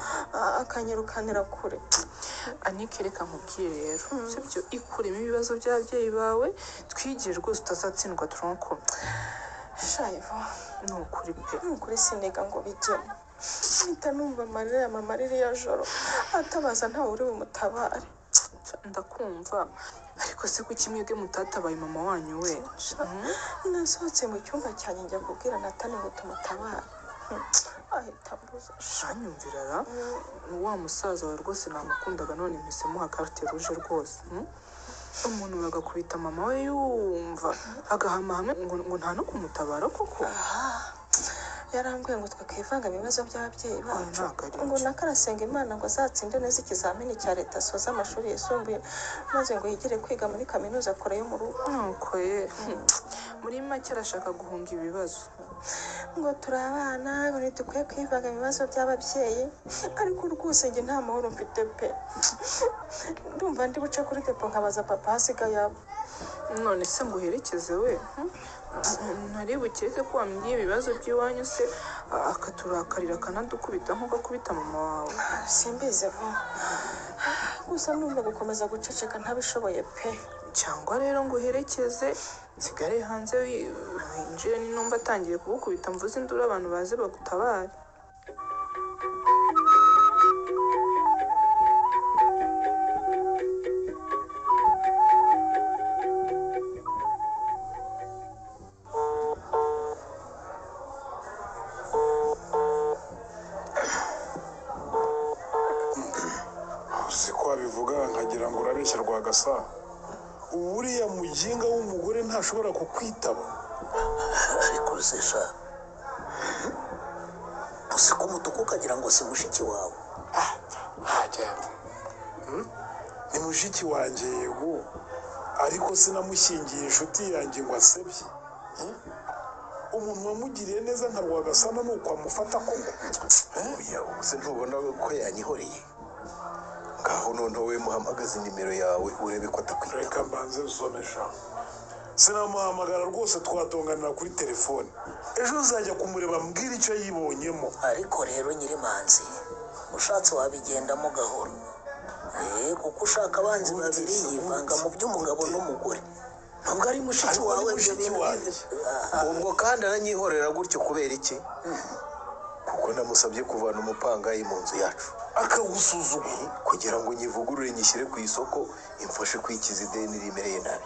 akanyirukanira kure. Anike reka nkubwire rero sibyo, ikuremo ibibazo by'ababyeyi bawe, twigire rwose utazatsindwa tronko. Shaiva Ni ukuri pe. ni ukuri siniga ngo bijyemo, mpita numva amarira ya mama ririya joro atabaza ntawe uri bumutabare. Ndakumva, ariko se kuki mwebwe mutatabaye mama wanyu we? Nasohotse mu cyumba cyanjye njya kubwira Natani ngo tumutabare, ahita ambuza. Shanyumvira ra, wa musaza wawe rwose namukundaga, none mpise muha carte rouge rwose. Umuntu bagakubita mama we yumva agahama hamwe ngo nta no kumutabara koko. Yarambwiye ngo twakivanga mu bibazo by'ababyeyi bacu, ntabwo ari ngo nakarasenga Imana ngo azatsinde neza ikizamini cya leta asoza amashuri yisumbuye maze ngo yigire kwiga muri kaminuza akora yo mu rugo. Nuko ye muri make arashaka guhunga ibibazo. Ngo turi abana ngo ntidukwiye kwivanga mu bibazo by'ababyeyi, ariko rwose njye nta mahoro mfite pe. Ndumva ndi buce kuri depo nkabaza papa hasigaye abo. None se nguherekeze we? Ntari bukeke ko wambwiye ibibazo by'iwanyu se akaturakarira akanadukubita nk'uko akubita mama wawe. Simbizi vuba, gusa numva gukomeza guceceka ntabishoboye pe. Cyangwa rero nguherekeze nsigare hanze winjire, ninumva atangiye kugukubita mvuze induru abantu baze bagutabare. Bivuga nkagira ngo urabeshya Rwagasa, uriya muginga w'umugore ntashobora kukwitaba. ariko sesha usiko umutuku ukagira ngo si mushiki wawe. Ni mushiki wanjye yego, ariko sinamushyingiye inshuti yanjye ngo asebye. Umuntu wamugiriye neza nka Rwagasana ni uko amufata koko. Oya ubuse ntubona ko yanyihoreye? Ngaho noneho we muhamagaze nimero yawe urebe ko atakwitaba. Reka mbanze usomesha. Sinamuhamagara rwose, twatonganira kuri telefone. Ejo nzajya kumureba mbwira icyo yibonyemo. Ariko rero Nyirimanzi, ushatse wabigendamo gahoro, kuko ushaka abanzi babiri yivanga mu by'umugabo n'umugore. Ntabwo ari mushiki wawe ibyo bintu. Ubwo kandi aranyihorera gutyo kubera iki? Kuko namusabye kuvana umupangayi mu nzu yacu, akagusuzugura kugira ngo nyivugurure nyishyire ku isoko imfashe kwikiza ideni rimereye nabi.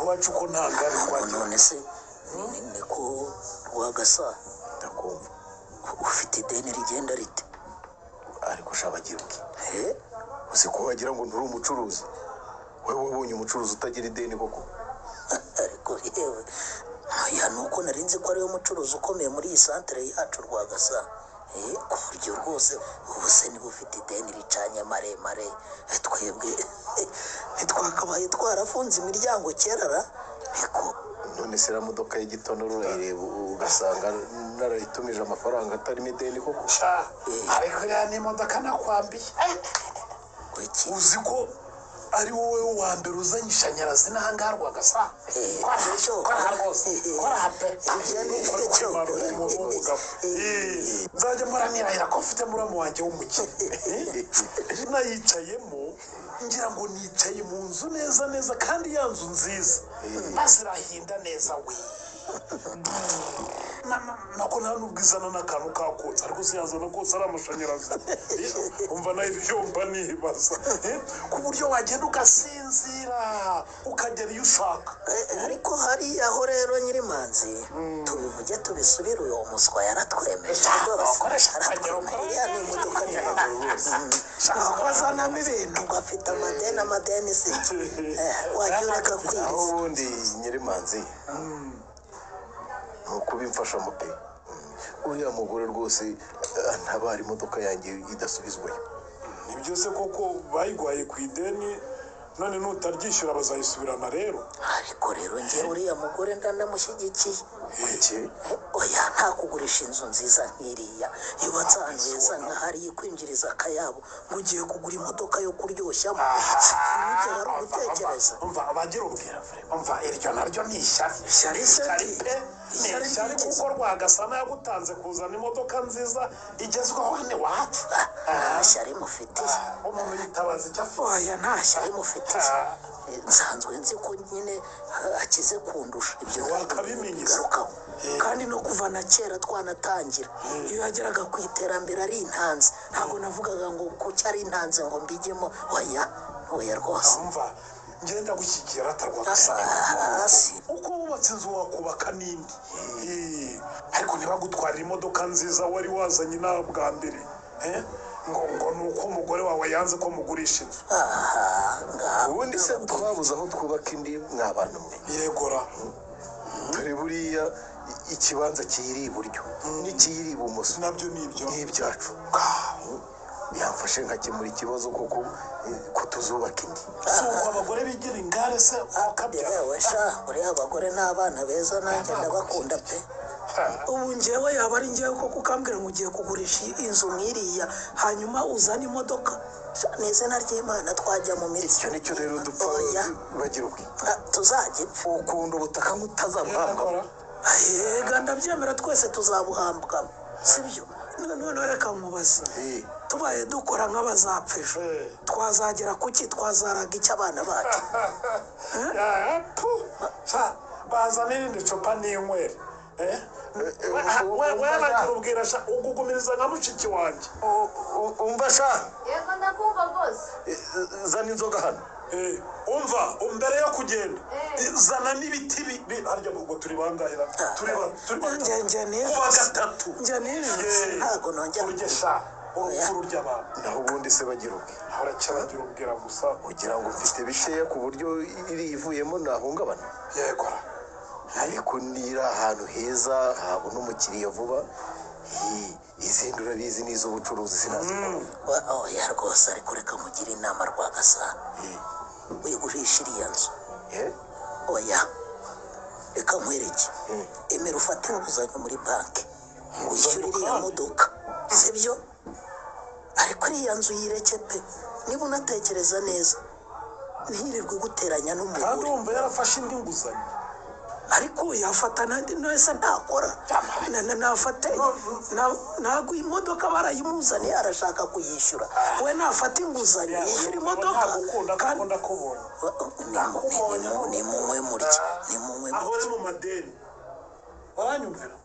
Iwacu ko nta ngari twagira. None se ni ko Rwagasa, Ndakumva. ufite ideni rigenda rite? Ariko ushabagira uki? Uzi ko wagira ngo nturi umucuruzi? Wowe wabonye umucuruzi utagira ideni koko? Ariko yewe oya, nuko narinzi ko ariwe mucuruzi ukomeye muri iyi santere yacu Rwagasa, ku buryo rwose ubu se niba ufite ideni ricanye maremare, twebwe ntitwakabaye twarafunze imiryango kera ra? None se modoka y'igitondo urayireba ugasanga narayitumije amafaranga atarimo ideni koko? Ariko ya ni imodoka nakwambiye. Uzi ko ari wowe wa mbere uzanye ishanyarazi n'ahangaha Rwagasa? Nzajya muranirahira ko mfite muramu wanjye w'umukire. Nayicayemo ngira ngo nicaye mu nzu neza neza, kandi ya nzu nziza maze irahinda neza we. nako nta nubwo izana n'akantu kakotsa ariko siyazana kose ari amashanyarazi umva nayo ibyumba nibaza ku buryo wagenda ugasinzira ukagera iyo ushaka ariko hariya aho rero nyirimanzi tubivuge tubisubire uyu muswa yaratwemeje rwose iriya ni imodoka wazanamo ibintu ngo afite amadeni se wajya ureka kwiriza aho ubundi nyirimanzi ni ukubimfasha pe uriya mugore rwose ntabara imodoka yanjye idasubizwayo ni byose koko bayigwaye ku ideni none nutaryishyura bazayisubirana rero ariko rero njyewe uriya mugore ndanamushyigikiye iki oya nta kugurisha inzu nziza nk'iriya yubatse ahantu heza nka hariya kwinjiriza akayabo ngo ugiye kugura imodoka yo kuryoshyamo ibyo wari ugutekereza umva bagira ubwira umva iryo naryo ni ishyari ishyari pe ni ishyari kuko Rwagasana yagutanze kuzana imodoka nziza igezweho hano iwacu shyari mufitiye umuntu yitabaza icyo afite oya nta shyari mufitiye nsanzwe nzi ko nyine akize kundusha ibyo garukaho kandi no kuva na kera twanatangira iyo yageraga ku iterambere ari intanzi ntabwo navugaga ngo kuki ari intanzi ngo mbijyemo oya rwose umva ngenda gushyikira atarwagasana uko wubatse inzu wakubaka n'indi ariko ntibagutwarira imodoka nziza wari wazanye nawe bwa mbere ngo ni uko umugore wawe yanze ko mugurisha inzu ubundi se twabuze aho twubaka indi mwabantu mwe yegora dore buriya ikibanza kiyiri iburyo n'ikiyiri ibumoso nabyo ni ibyo ni ibyacu yamfashe nkakemura ikibazo kuko ko tuzubaka indi si uko abagore bigira ingare se wakabyara uriya abagore n'abana beza nanjye ndabakunda pe ubu njyewe yaba ari njyewe koko ukambwira ngo ugiye kugurisha inzu nk'iriya hanyuma uzana imodoka ni izina ry'imana twajya mu mirimo icyo nicyo rero dupfa bagira ubwe tuzajya ukunda ubutaka nk'utazabuhambwa yega ndabyemera twese tuzabuhambwa sibyo none reka mubaze tubaye dukora nk'abazapfa ejo twazagera kuki twazaraga icyo abana bacu bazana irindi cupa n'inywera we nagira ubwira ugugumiriza nka mushiki wanjye umva sha yego ndakumva rwose zana inzoga hano umva mbere yo kugenda zana n'ibiti harya ubwo turi bangahira turi kuwa gatatu ntabwo nongera urye sha urupfu rurya abantu naho ubundi se bagira ubwe bagira ubwira gusa ugira ngo mfite bikeya ku buryo iri ivuyemo nahungabana yego ariko nira ahantu heza habona umukiriya vuba izindi urabizi n'iz'ubucuruzi sinazikora oya rwose ariko reka mugire inama Rwagasana wigurisha iriya nzu oya reka nkwereke emera ufate inguzanyo muri banki wishyure iriya modoka sibyo ariko iriya nzu yireke pe niba unatekereza neza ntirirwe guteranya n'umugore kandi wumva yarafashe indi nguzanyo ariko yafata nandi wese ntakora nafate ntabwo imodoka barayimuzaniye arashaka kuyishyura we nafata inguzanyo yishyura imodoka kandi ndakubona ni munywe murya ni munywe aho uri mu madeni waranyumvira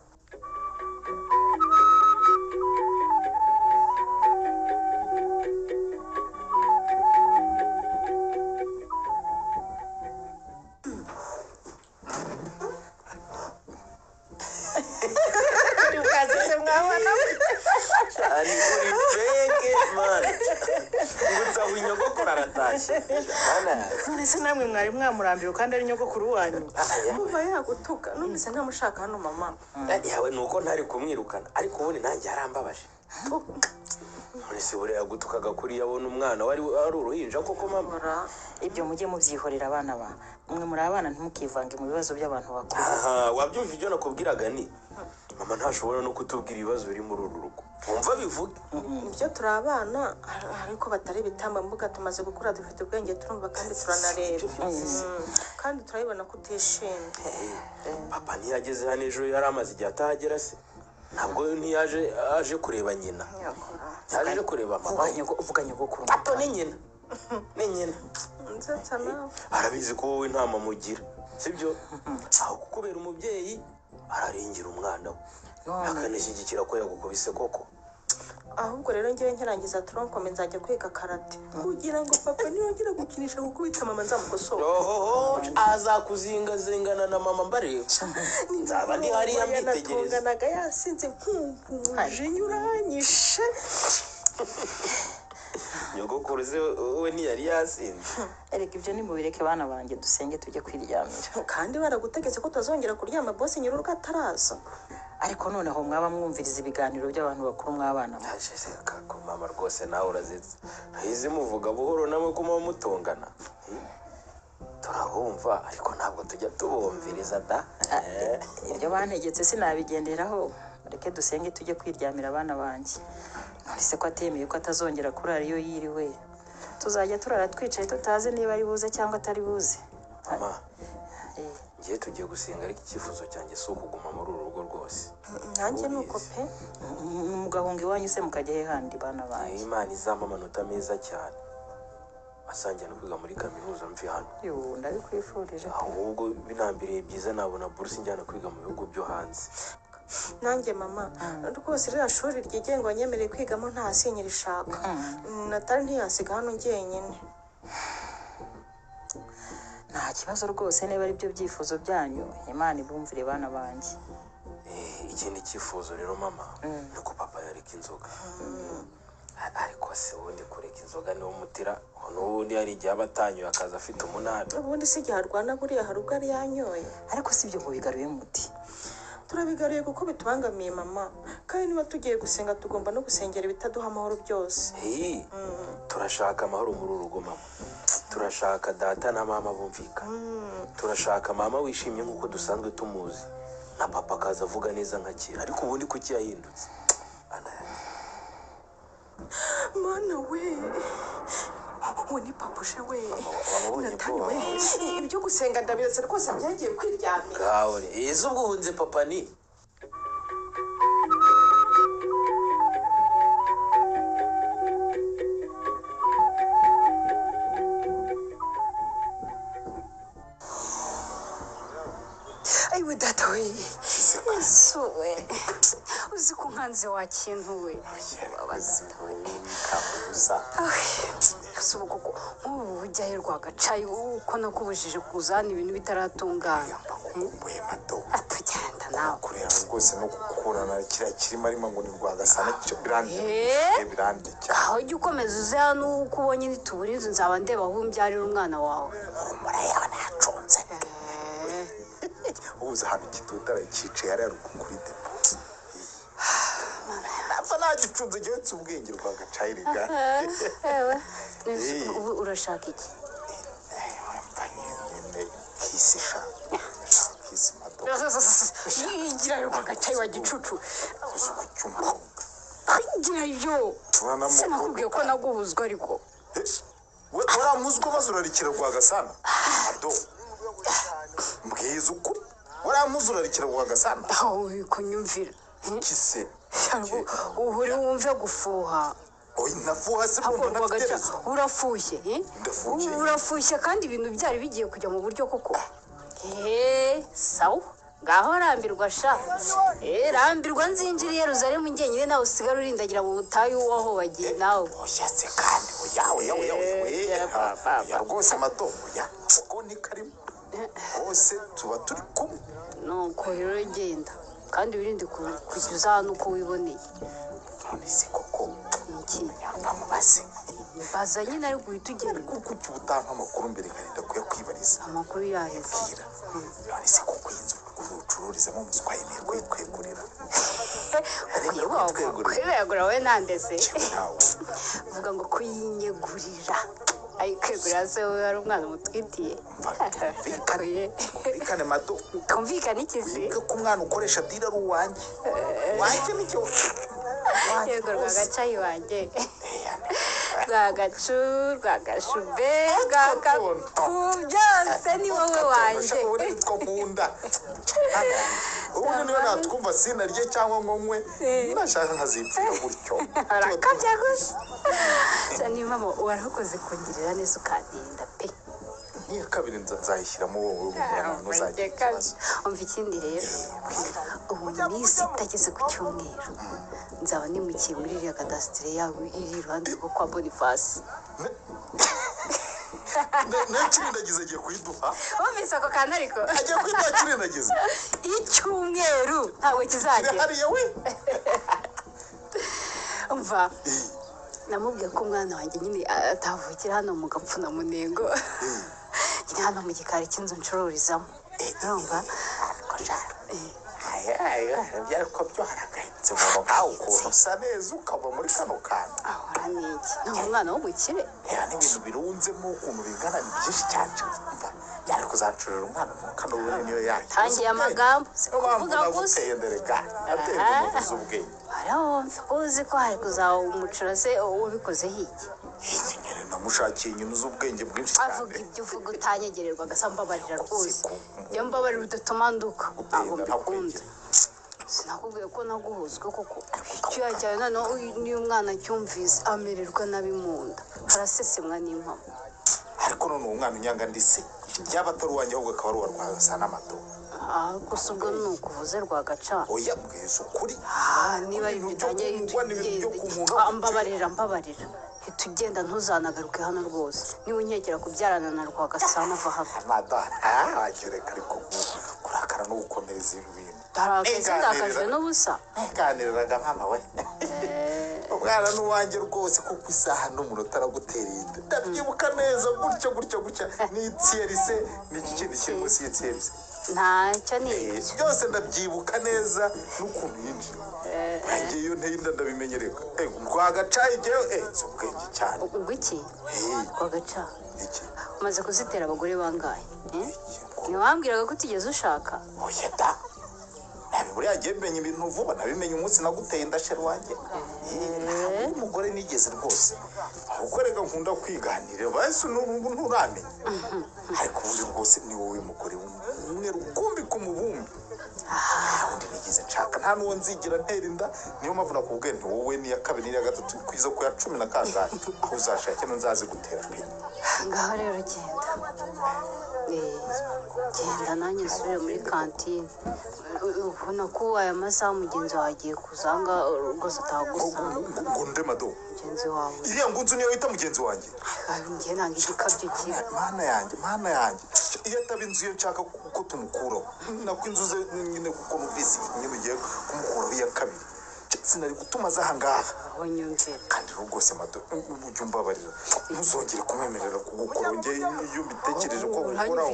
ari uri feke mani ngutsaho inyogokuru aratashye none se namwe mwari mwamurambiwe kandi ari nyogokuru wanyu muva yagutuka numvise ntamushaka hano mama yawe ni uko ntari kumwirukana ariko ubundi nanjye yarambabaje none se buriya yagutukaga kuriya abona umwana wari uruhinja koko mama ibyo mujye mubyihorera abana ba mwe muri abana ntimukivange mu bibazo by'abantu bakuru wabyumva ibyo nakubwiraga ni mama ntashobora no kutubwira ibibazo biri muri uru rugo wumva bivuge ibyo turi abana ariko batari ibitambambuga tumaze gukura dufite ubwenge turumva kandi turanareba kandi turabibona ko utishimye papa ntiyageze hano ejo yari amaze igihe atahagera se ntabwo ntiyaje aje kureba nyina yaje kureba mama uvuga nyogokuru papa ni nyina ni nyina nzetsa nawe arabizi ko wowe nta mama ugira sibyo aho kukubera umubyeyi araringira umwana we akanishyigikira ko yagukubise koko. ahubwo rero ngewe nkirangiza toronkome nzajya kwiga karate kugira ngo papa niyongera gukinisha gukubita mama nzamukosora. Ohoho, azakuzingazingana na mama mbare. Nzaba ndi hariya mbitegereza. Natonganaga yasinze nkumva umujinya uranyishe. Nyogokuru se we ntiyari yasinze. Erega ibyo nimubireke bana banjye dusenge tujye kwiryamira. Kandi baragutegetse ko utazongera kuryama bose nyir'urugo ataraza. Ariko noneho mwaba mwumviriza ibiganiro by'abantu bakuru mw'abana. Nashese kako mama rwose nawe urazize. Hizi muvuga buhoro namwe ko muba mutongana. Turabumva ariko ntabwo tujya tubumviriza da. Ibyo bantegetse sinabigenderaho. Reke dusenge tujye kwiryamira abana banjye. Nonese ko atemeye ko atazongera kurara iyo yiriwe. Tuzajya turara twicaye tutazi niba ari buze cyangwa atari buze. Mama. Ngiye tugiye gusenga ariko icyifuzo cyanjye si ukuguma muri uru rugo rwose. Nanjye nuko pe. Mugahunga iwanyu se mukajya he handi bana banjye. Imana izampa amanota meza cyane. Asangiye no kwiga muri kaminuza mvi hano. Yo ndabikwifurije. Ahubwo binambiriye byiza nabona buruse njyana kwiga mu bihugu byo hanze. Nanjye mama rwose ririya shuri ryigenga wanyemereye kwigamo nta sinyira ishaka. Natari ntiyasiga hano njyenyine. Nta kibazo rwose niba ari byo byifuzo byanyu Imana ibumvire bana banjye. Ikindi cyifuzo rero mama nuko papa yareka inzoga. Ariko se ubundi kureka inzoga niwo mutira n'ubundi hari igihe abatanyuye akaza afite umunani. Ubundi si igihe arwana buriya hari ubwo ari yanyoye. Ariko si ibyo mubigaruye muti. Turabigaruye kuko bitubangamiye mama kandi niba tugiye gusenga tugomba no gusengera ibitaduha amahoro byose. Turashaka amahoro muri uru rugo mama. Turashaka data na mama bumvikana. Turashaka mama wishimye nk'uko dusanzwe tumuzi na papa akaza avuga neza nka kera ariko ubundi kuki yahindutse. Mana we ni papushe we Natani we ibyo gusenga ndabiretse rwose byagiye kwiryamira. Gawe ubwo hunze papa ni Ayiwe data we Yesu we uzi ko nkanze wa kintu we babaza kabuza. Subuko nk'ubu ujyahe Rwagacayi uko nakubujije kuzana ibintu bitaratungana. Atugenda nawe kureba rwose no gukurana kiriya kirimo arimo ngo ni Rwagasana cyo birande cyane. aho jya ukomeza uze hano uko ubonye nitubura inzu nzaba ndeba aho umbyarira umwana wawe. Umuraya naconze ubuze hano kitutara cyicaye ari kuri depo. Napfa nagicunze getse ubwenge Rwagacayi riga. Ubu urashaka iki? Kisisha kisi mato Igira Rwagacayi wa gicucu. Igira yo sinakubwiye ko naguhuzwa ariko waramuzwa bazurarikira Rwagasana ado mbwiza uko waramuzurarikira Rwagasana aho kunyumvira kise uhuri wumve gufuha. Nafuha se urafushye urafushye kandi ibintu byari bigiye kujya mu buryo koko. Sawa ngaho rambirwa sha rambirwa nzinjira i Yerusalemu njyenyine nawe usigara urindagira mu butayu waho wagiye nawe. Oshatse kandi yawe rwose mato ko ni karimo hose tuba turi kumwe. Nuko rero genda kandi wirinde kugeza hano uko wiboneye. None se koko iki bamubaze baza nyine ari guhita ugenda kuko tutampa amakuru mbere nkarinda kuyakwibariza. Amakuru yaheze. None se koko inzu ucururizamo umuswayi ni kwegurira kwegura we nandese uvuga ngo kuyinyegurira ayikwegurira se we ari umwana mutwitiye. Kumvikane mato kumvikane ikizi ko umwana ukoresha dira ari uwanjye nicyo yego Rwagacayi wanjye Rwagacu Rwagashube Rwagaku byose ni wowe wanjye. nkunda ubundi niba natwumva sinarye cyangwa ngomwe nashaka nkazipfira gutyo arakabya gusa niba mama warakoze kungirira neza ukandinda pe. n'iya kabiri nzayishyiramo wowe umwana ntuzagira ikibazo. umva ikindi rero ubu minsi itageze ku cyumweru nzaba nimukiye muri iriya kadasitire yawe iri iruhande rwo kwa Boniface. nakirindagiza agiye kuyiduha. wumvise ako kantu ariko agiye kuyiduha kirindagiza icyumweru ntabwo kizagera hariya we. umva namubwiye ko umwana wanjye nyine atavukira hano mu gapfuna munengo nyine hano mu gikari cy'inzu ncururizamo urumva byariko byo haragahitse umuntu nkawe ukuntu usa neza ukava muri kano kantu. ahora n'iki ni umwana w'umukire n'ibintu birunzemo ukuntu bingana ni byinshi cyane. yari kuzacurira umwana mu kano we niyo yake tangiye amagambo kuvuga gusa ateye nderega ateye umuvuzi ubwenge. arumva uzi ko hari kuzaba umucura se ubikozeho iki namushakiye inyuma z'ubwenge bwinshi cyane. avuga ibyo uvuga utanyegererwa agasa mbabarira rwose iyo mbabarira udatuma nduka ntabwo mbikunda sinakubwiye ko naguhuzwe kuko icyuya cyawe noneho niyo umwana acyumvise amererwa nabi mu nda harasesemwa n'impamo. ariko none uwo mwana unyanga ndise yaba atari uwanjye ahubwo akaba ari uwa Rwagasa n'amato. gusa ubwo ni ukuvuze Rwagaca. oya bwiza ukuri niba ari ibyo utangiye mbabarira ntitugenda ntuzanagaruke hano rwose niba unkekera kubyarana na Rwagasa nava hano. wagireka ariko kurakara no gukomereza ibi bintu ndakajwe n'ubusa nganiriraga mama we. umwana n'uwanjye rwose kuko isaha n'umunota aragutereye inda ndabyibuka neza gutya n'itsiyeri n'iki kindi kiri munsi y'itsiyeri ntacyo ni ibyo byose ndabyibuka neza n'ukuntu yinjiye nanjye iyo nteye inda ndabimenyereye. Rwagaca igihe si ubwenge cyane. ubwo iki Rwagaca umaze kuzitera abagore bangahe ntiwambwiraga ko utigeze ushaka? oya da buriya agiye menya ibintu vuba nabimenye umunsi naguteye indashira wanjye. umugore nigeze rwose ukorega nkunda kwiganirira basi n'ubu nturamenya ariko ubu rwose ni wowe mugore umwe rukumbi ku mubumbi. undi nigeze nshaka nta n'uwo nzigira ntera inda niyo mpamvu nakubwiye nti wowe niya kabiri n'iya gatatu kwiza ku ya 10 na kangahe aho uzashake nzazi gutera pe. ngaho rero genda nanjye nsubire muri kantine ubona ko aya masaha mugenzi wawe agiye kuzanga rwose atagusanga. ngo nde mado mugenzi wawe iriya ngunzu niyo wita mugenzi wanjye? njye nanga igikabyo kiba mana yanjye iyo ataba inzu ye nshaka kuko tumukuraho nako inzu ze nyine kuko numvise nyine ugiye kumukuraho iya kabiri sinari gutuma aza aha ngaha aho nyumvira kandi rwose mado ujya umbabarira ntuzongere kumwemerera kugukora njye iyo mbitekereje ko gukoraho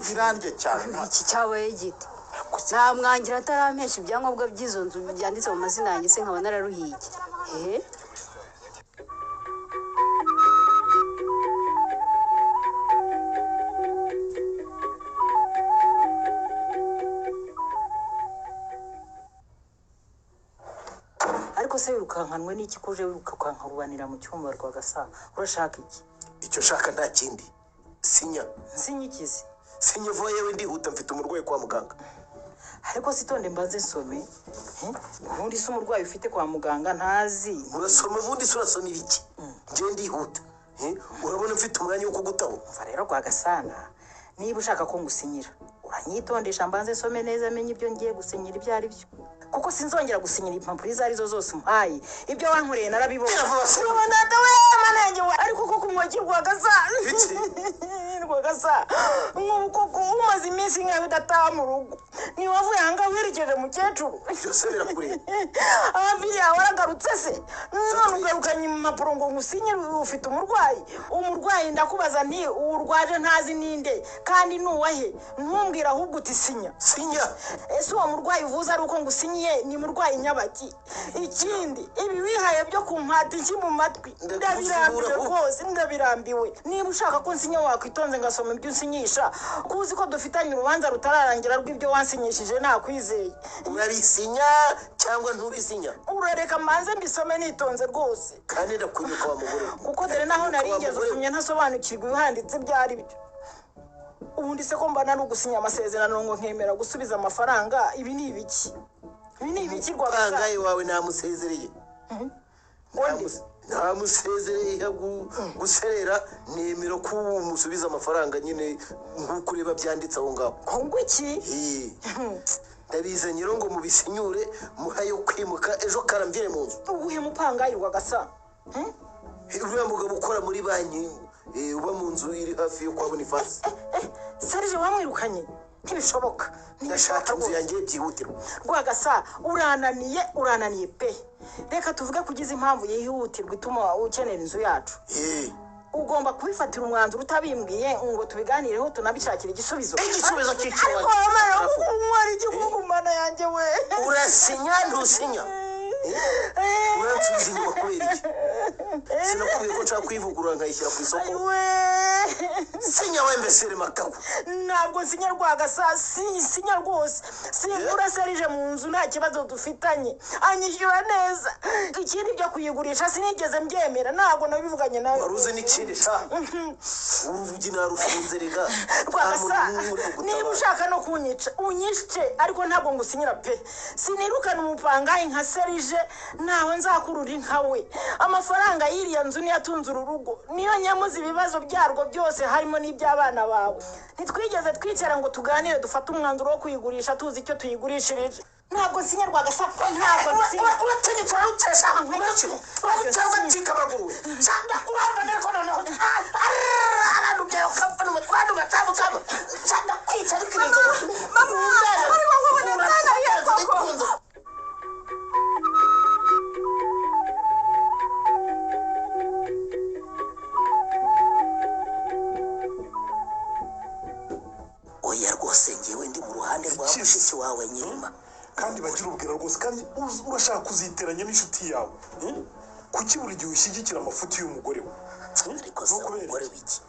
birandya cyane. iki cyabaye giti namwangira atarampesha ibyangombwa by'izo nzu byanditse mu mazina yanjye se nkaba nararuhiye. ariko se wirukankanwe n'iki kuje wirukankarubanira mu cyumba Rwagasa urashaka iki? icyo shaka nta kindi sinya ikizi sinya vuba yewe ndihuta mfite umurwayi kwa muganga. ariko sitonde mbaze nsome ubundi se umurwayi ufite kwa muganga ntazi urasoma ubundi se urasomira iki? njye ndihuta urabona mfite umwanya wo kugutaho. umva rero Rwagasana niba ushaka ko ngusinyira uranyitondesha mbanze nsome neza amenye ibyo ngiye gusinyira ibyo ari byo kuko sinzongera gusinyira impapuro izo arizo zose umpaye ibyo wankoreye narabibonye. ariko koko umwaki Rwagasa nk'ubu koko umaze iminsi nkawe udataha mu rugo ntiwavuye aha ngaha uherekeje mukecuru byose birakureba ababiri yawe waragarutse se none ugarukanye impapuro ngo ngusinyire ufite umurwayi ndakubaza nti urwaje ntazi ninde kandi nuwahe ntumbwira ahubwo uti sinya ese uwo murwayi uvuze ari uko ngusinyiye ni murwayi nyabaki? ikindi ibi wihaye byo kumpata iki mu matwi ndabirambiwe rwose ndabirambiwe. niba ushaka ko nsinya wakwitonze ngasoma ibyo unsinyisha kuzi ko dufitanye urubanza rutararangira rw'ibyo wansinyishije nakwizeye. urabisinya cyangwa ntubisinya? urareka mbanze mbisome nitonze rwose kandi ndakwibuka wa mugore kuko dore naho naringeze usumye ntasobanukirwa ibihanditse ibyo ari byo. ubundi se ko mbana ari ugusinya amasezerano ngo nkemera gusubiza amafaranga ibi ni ibiki Rwagasa? kangahe wawe namusezereye ntamusezereye guserera nemera ko umusubiza amafaranga nyine nk'uko ureba byanditse aho ngaho. ngo iki ndabize nyiro ngo mubisinyure muhayo kwimuka ejo karamvire mu nzu. ubuhe mupangayi Rwagasa? uriya mugabo ukora muri banki uba mu nzu iri hafi yo kwa Boniface. Serge wamwirukanye? Ntibishoboka. ndashaka inzu yanjye byihutirwa. Rwagasa urananiye pe. Reka tuvuge kugize impamvu yihutirwa ituma ukenera inzu yacu. Ugomba kubifatira umwanzuro utabimbwiye ngo tubiganireho tunabishakira igisubizo. Igisubizo cy'ikibazo. Umwari igihugu mana yanjye we. Urasinya ntusinya? uransubiza inyuma kubera iki? Sinakubwiye ko nshaka kwivugurura nkayishyira ku isoko? Sinya we mbesere makaku. Ntabwo nsinya Rwagasa, sinya rwose. Simbura Serge mu nzu nta kibazo dufitanye. Anyishyura neza. Ikindi byo kuyigurisha sinigeze mbyemera, ntabwo nabivuganye nawe. Waruzi n'ikindi sha? Urugi narufunze rega. Rwagasa, niba ushaka no kunyica unyice, ariko ntabwo ngusinyira pe. Sinirukana umupangayi nka Serge, naho nzakurura inkawe. Amafaranga y'iriya nzu niyo atunze uru rugo, niyo nyamuzi ibibazo byarwo byose harimo n'iby'abana bawe. Ntitwigeze twicara ngo tuganire dufate umwanzuro wo kuyigurisha tuzi icyo tuyigurishirije. Ntabwo nsinya Rwagasa, ntabwo nsinya. Urategeka ucesha nk'umukino cyangwa cy'ikabaguru cyangwa urabona ko noneho ararubyaye ukapfa n'umutwaro ugatambukamo cyangwa kwica bikirinda mama ari wowe ubonekana yego. oya rwose ngewe ndi mu ruhande rwa mushiki wawe Nyirima. kandi bagira ubwira rwose kandi urashaka kuziteranya n'inshuti yawe. Kuki buri gihe ushyigikira amafuti y'umugore we? Ariko se umugore w'iki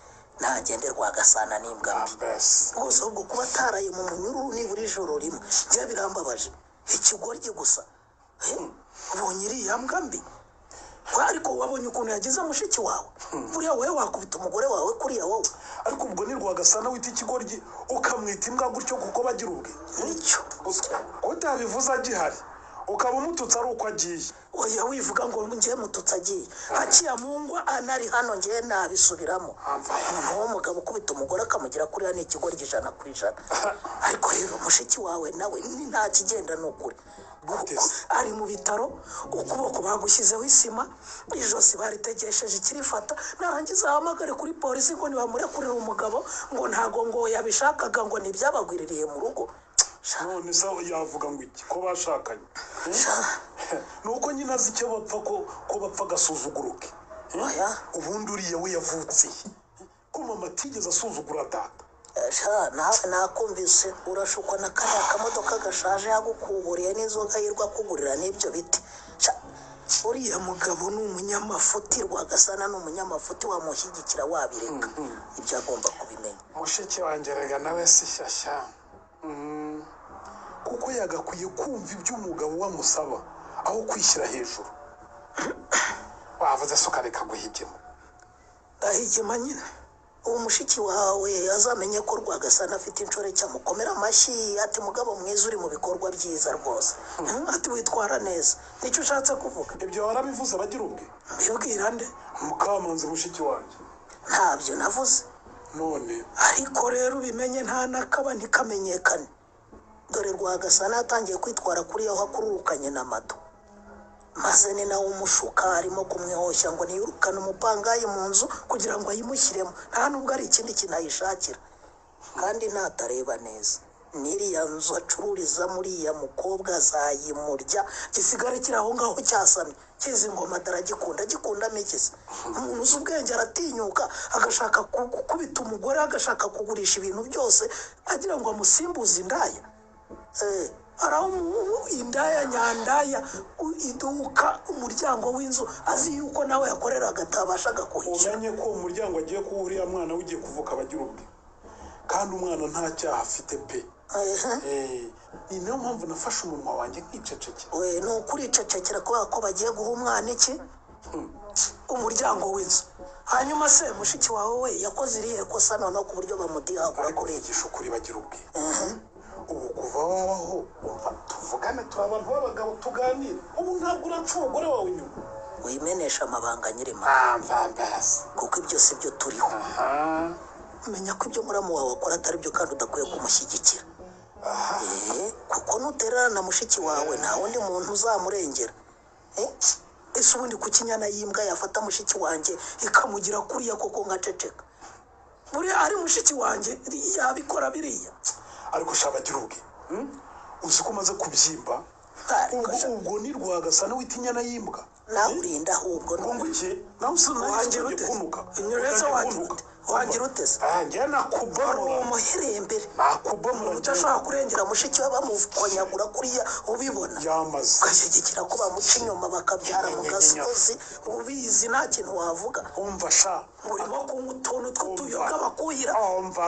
ntagende Rwagasana n'imbwa mbi rwose, ahubwo kuba ataraye mu munyururu nibura ijoro rimwe njye birambabaje. Ikigoryi gusa ubonye iriya mbwa mbi. Ariko wabonye ukuntu yagize mushiki wawe? Buriya wowe wakubita umugore wawe kuriya wowe? Ariko ubwo ni Rwagasana wita ikigoryi ukamwita imbwa gutyo kuko bagira ubwe? Nicyo utabivuze agihari ukaba umututsi ari uko agiye. oya wivuga ngo njye mututsi agiye hakiya mu ngwa anari hano njye nabisubiramo. umuntu w'umugabo ukubita umugore akamugira kuriya ni ikigoryi 100%. ariko rero mushiki wawe nawe nta kigenda ni ukuri. ari mu bitaro ukuboko bagushyizeho isima, ijosi baritegesheje ikirifata, narangiza ahamagare kuri polisi ngo nibamurekurire umugabo ngo ntago ngo yabishakaga ngo nibyabagwiririye mu rugo. none se yavuga ngo iki ko bashakanye? nuko nyine azi icyo bapfa ko bapfa agasuzuguruke. ubundi uriya we yavutse ko mama atigeze asuzugura data. nakumvise urashukwa na kariya kamodoka gashaje yagukuburiye n'inzoga yirwa kugurira n'ibyo biti. uriya mugabo ni umunyamafuti. Rwagasana ni umunyamafuti, wamushyigikira wabireka. ibyo agomba kubimenya. mushiki wanjye rega nawe si shyashya kuko yagakwiye kumva ibyo umugabo wamusaba aho kwishyira hejuru. wavuze se ukareka guhigima. ahigima nyine uwo mushiki wawe azamenye ko Rwagasana afite inshoreke amukomera amashyi ati mugabo mwiza uri mu bikorwa byiza rwose. ati witwara neza. nicyo ushatse kuvuga? ibyo warabivuze bagira ubwe? mbibwira nde? Mukamanzi mushiki wanjye. ntabyo navuze. none ariko rero ubimenye nta nakaba ntikamenyekane. dore Rwagasana yatangiye kwitwara kuri aho akururukanye na mato, maze ni nawe umushuka arimo kumwihoshya ngo niyirukane umupangayi mu nzu kugira ngo ayimushyiremo. nta nubwo ari ikindi kintu ayishakira. kandi natareba neza n'iriya nzu acururiza muriya mukobwa azayimurya, gisigara kiri aho ngaho cyasamye kizi ngoma gikunda mikisi. umuntu uzi ubwenge aratinyuka agashaka gukubita umugore, agashaka kugurisha ibintu byose agira ngo amusimbuze indaya. indaya nyandaya iduka umuryango w'inzu azi yuko nawe yakoreraga atabashaga kuhishyura. umenye ko umuryango agiye kuba uriya mwana ugiye kuvuka bagira ubwe, kandi umwana nta cyaha afite pe. ni niyo mpamvu nafashe umunwa wanjye nkicecekera. we ni ukuricecekera kubera ko bagiye guha umwana iki umuryango w'inzu. hanyuma se mushiki wawe we yakoze irihe kosa noneho ku buryo bamudihagura kuri igisho kuri bagira ubwe? ubu kuva wabaho tuvugane turi abantu b'abagabo tuganire. ubu ntabwo uraca umugore wawe inyuma. wimenesha amabanga nyirima mbambasi kuko ibyo si byo turiho menya ko ibyo muramu wawe akora atari byo kandi udakwiye kumushyigikira kuko nuterana na mushiki wawe nta wundi muntu uzamurengera ese ubundi ku kinyana y'imbwa yafata mushiki wanjye ikamugira kuriya koko ngaceceka buriya ari mushiki wanjye yabikora biriya ariko shabagira ubwe uzi ko umaze kubyimba ubwo ni Rwagasana wita inyana y'imbwa nawe urinda ahubwo ngo iki nawe wangira ute inyureza wangira ute se njye nakubomora umuherembere nakubomora udashobora kurengera mushiki we bamukonyagura kuriya ubibona yamaze ugashyigikira ko bamuca inyuma bakabyara mu gasozi ubizi nta kintu wavuga umva sha urimo kunywa utuntu tw'utuyoga bakuhira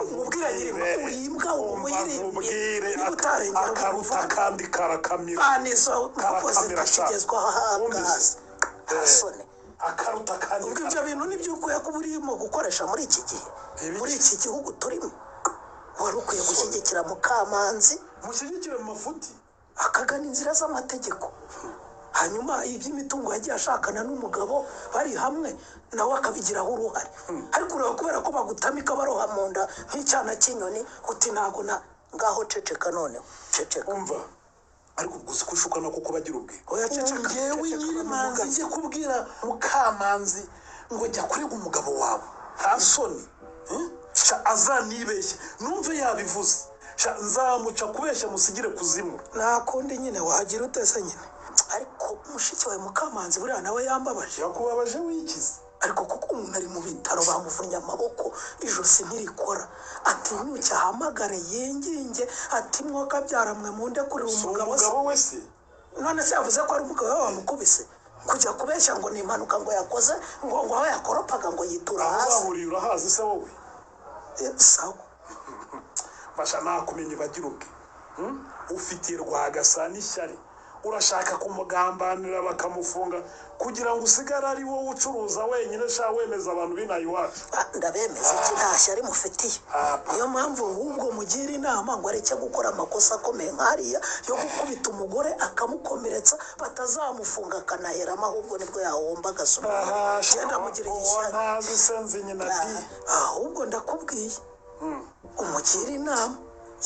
umubwira nyirima urimbwa umuhirembere niba utarengera akaruta kandi karakamira banizo nakoze ntakigezwaho ahangaha asone akaruta kandi ubwo ibyo bintu nibyo ukwiye kuba urimo gukoresha muri iki gihe muri iki gihugu turimo wari ukwiye gushyigikira Mukamanzi mushyigikire mu mafuti akagana inzira z'amategeko hanyuma iby'imitungo yagiye ashakana n'umugabo bari hamwe nawe akabigiraho uruhare ariko ureba kubera ko bagutamika baroha mu nda nk'icyana cy'inyoni uti ntago ngaho ceceka noneho ceceka umva ariko gusa ko ushukana kuko bagira ubwe oya ceceka ngewe nyirimanzi njye kubwira Mukamanzi ngo jya kurega umugabo wawe nta soni azanibeshye numve yabivuze nzamuca kubeshya musigire kuzimu nakundi nyine wagira utese nyine ariko mushiki wawe Mukamanzi buriya nawe yambabaje yakubabaje wikize ariko kuko umuntu ari mu bitaro bamuvunnye amaboko ijosi ntirikora atinyuke ahamagare yinginge ati mwoka byaramwe munde kurira umugabo wese none se yavuze ko ari umugabo we wamukubise kujya kubeshya ngo ni impanuka ngo yakoze ngo aho yakoropaga ngo yitura hasi bahuriye urahazi se wowe sawa basha nakumenye bagira ubwe ufitiye Rwagasana ishyari urashaka kumugambanira bakamufunga kugira ngo usigare ari wowe ucuruza wenyine sha wemeza abantu binayi iwacu ndabemeza iki nta shyari mufitiye niyo mpamvu ahubwo mugira inama ngo areke gukora amakosa akomeye nk'ariya yo gukubita umugore akamukomeretsa batazamufunga akanaheramo ahubwo nibwo yahomba agasubira genda mugiriye ishyari ahubwo ndakubwiye umugira inama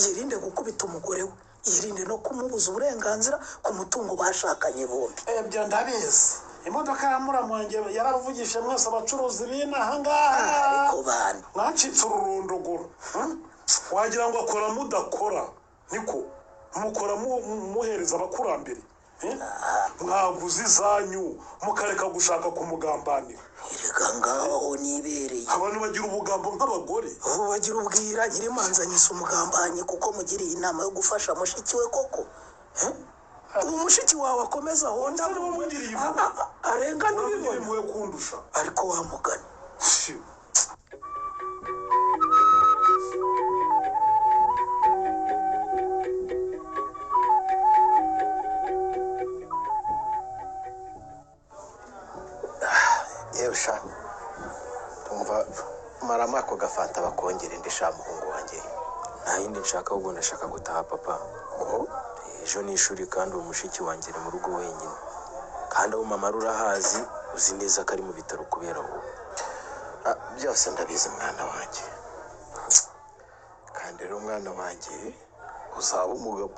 yirinde gukubita umugore we yirinde no kumubuza uburenganzira ku mutungo bashakanye bombi ibyo ndabizi imodoka ya muramuwange yaravugishe mwese abacuruzi b'inaha ngaha ariko bana mwacitse ururondogoro wagira ngo akora mudakora niko mukora muhereza abakurambere mwaguze izanyu mukareka gushaka kumugambanira erega ngaho nibereye abantu bagira ubugambo nk'abagore ubu bagira ubwira nyirimanzanyisa umugambanyi kuko mugiriye inama yo gufasha mushiki we koko ubu mushiki wawe akomeza honda arenga n'ubibona kundusha ariko wamugana yewe sha tumva marama ako gafanta bakongera indi sha muhungu wanjye nta yindi nshaka ahubwo ndashaka gutaha papa ejo ni ishuri kandi uwo mushiki wanjye ari mu rugo wenyine kandi aho mama urahazi uzi neza ko ari mu bitaro kubera wowe byose ndabizi mwana wanjye kandi rero mwana wanjye uzaba umugabo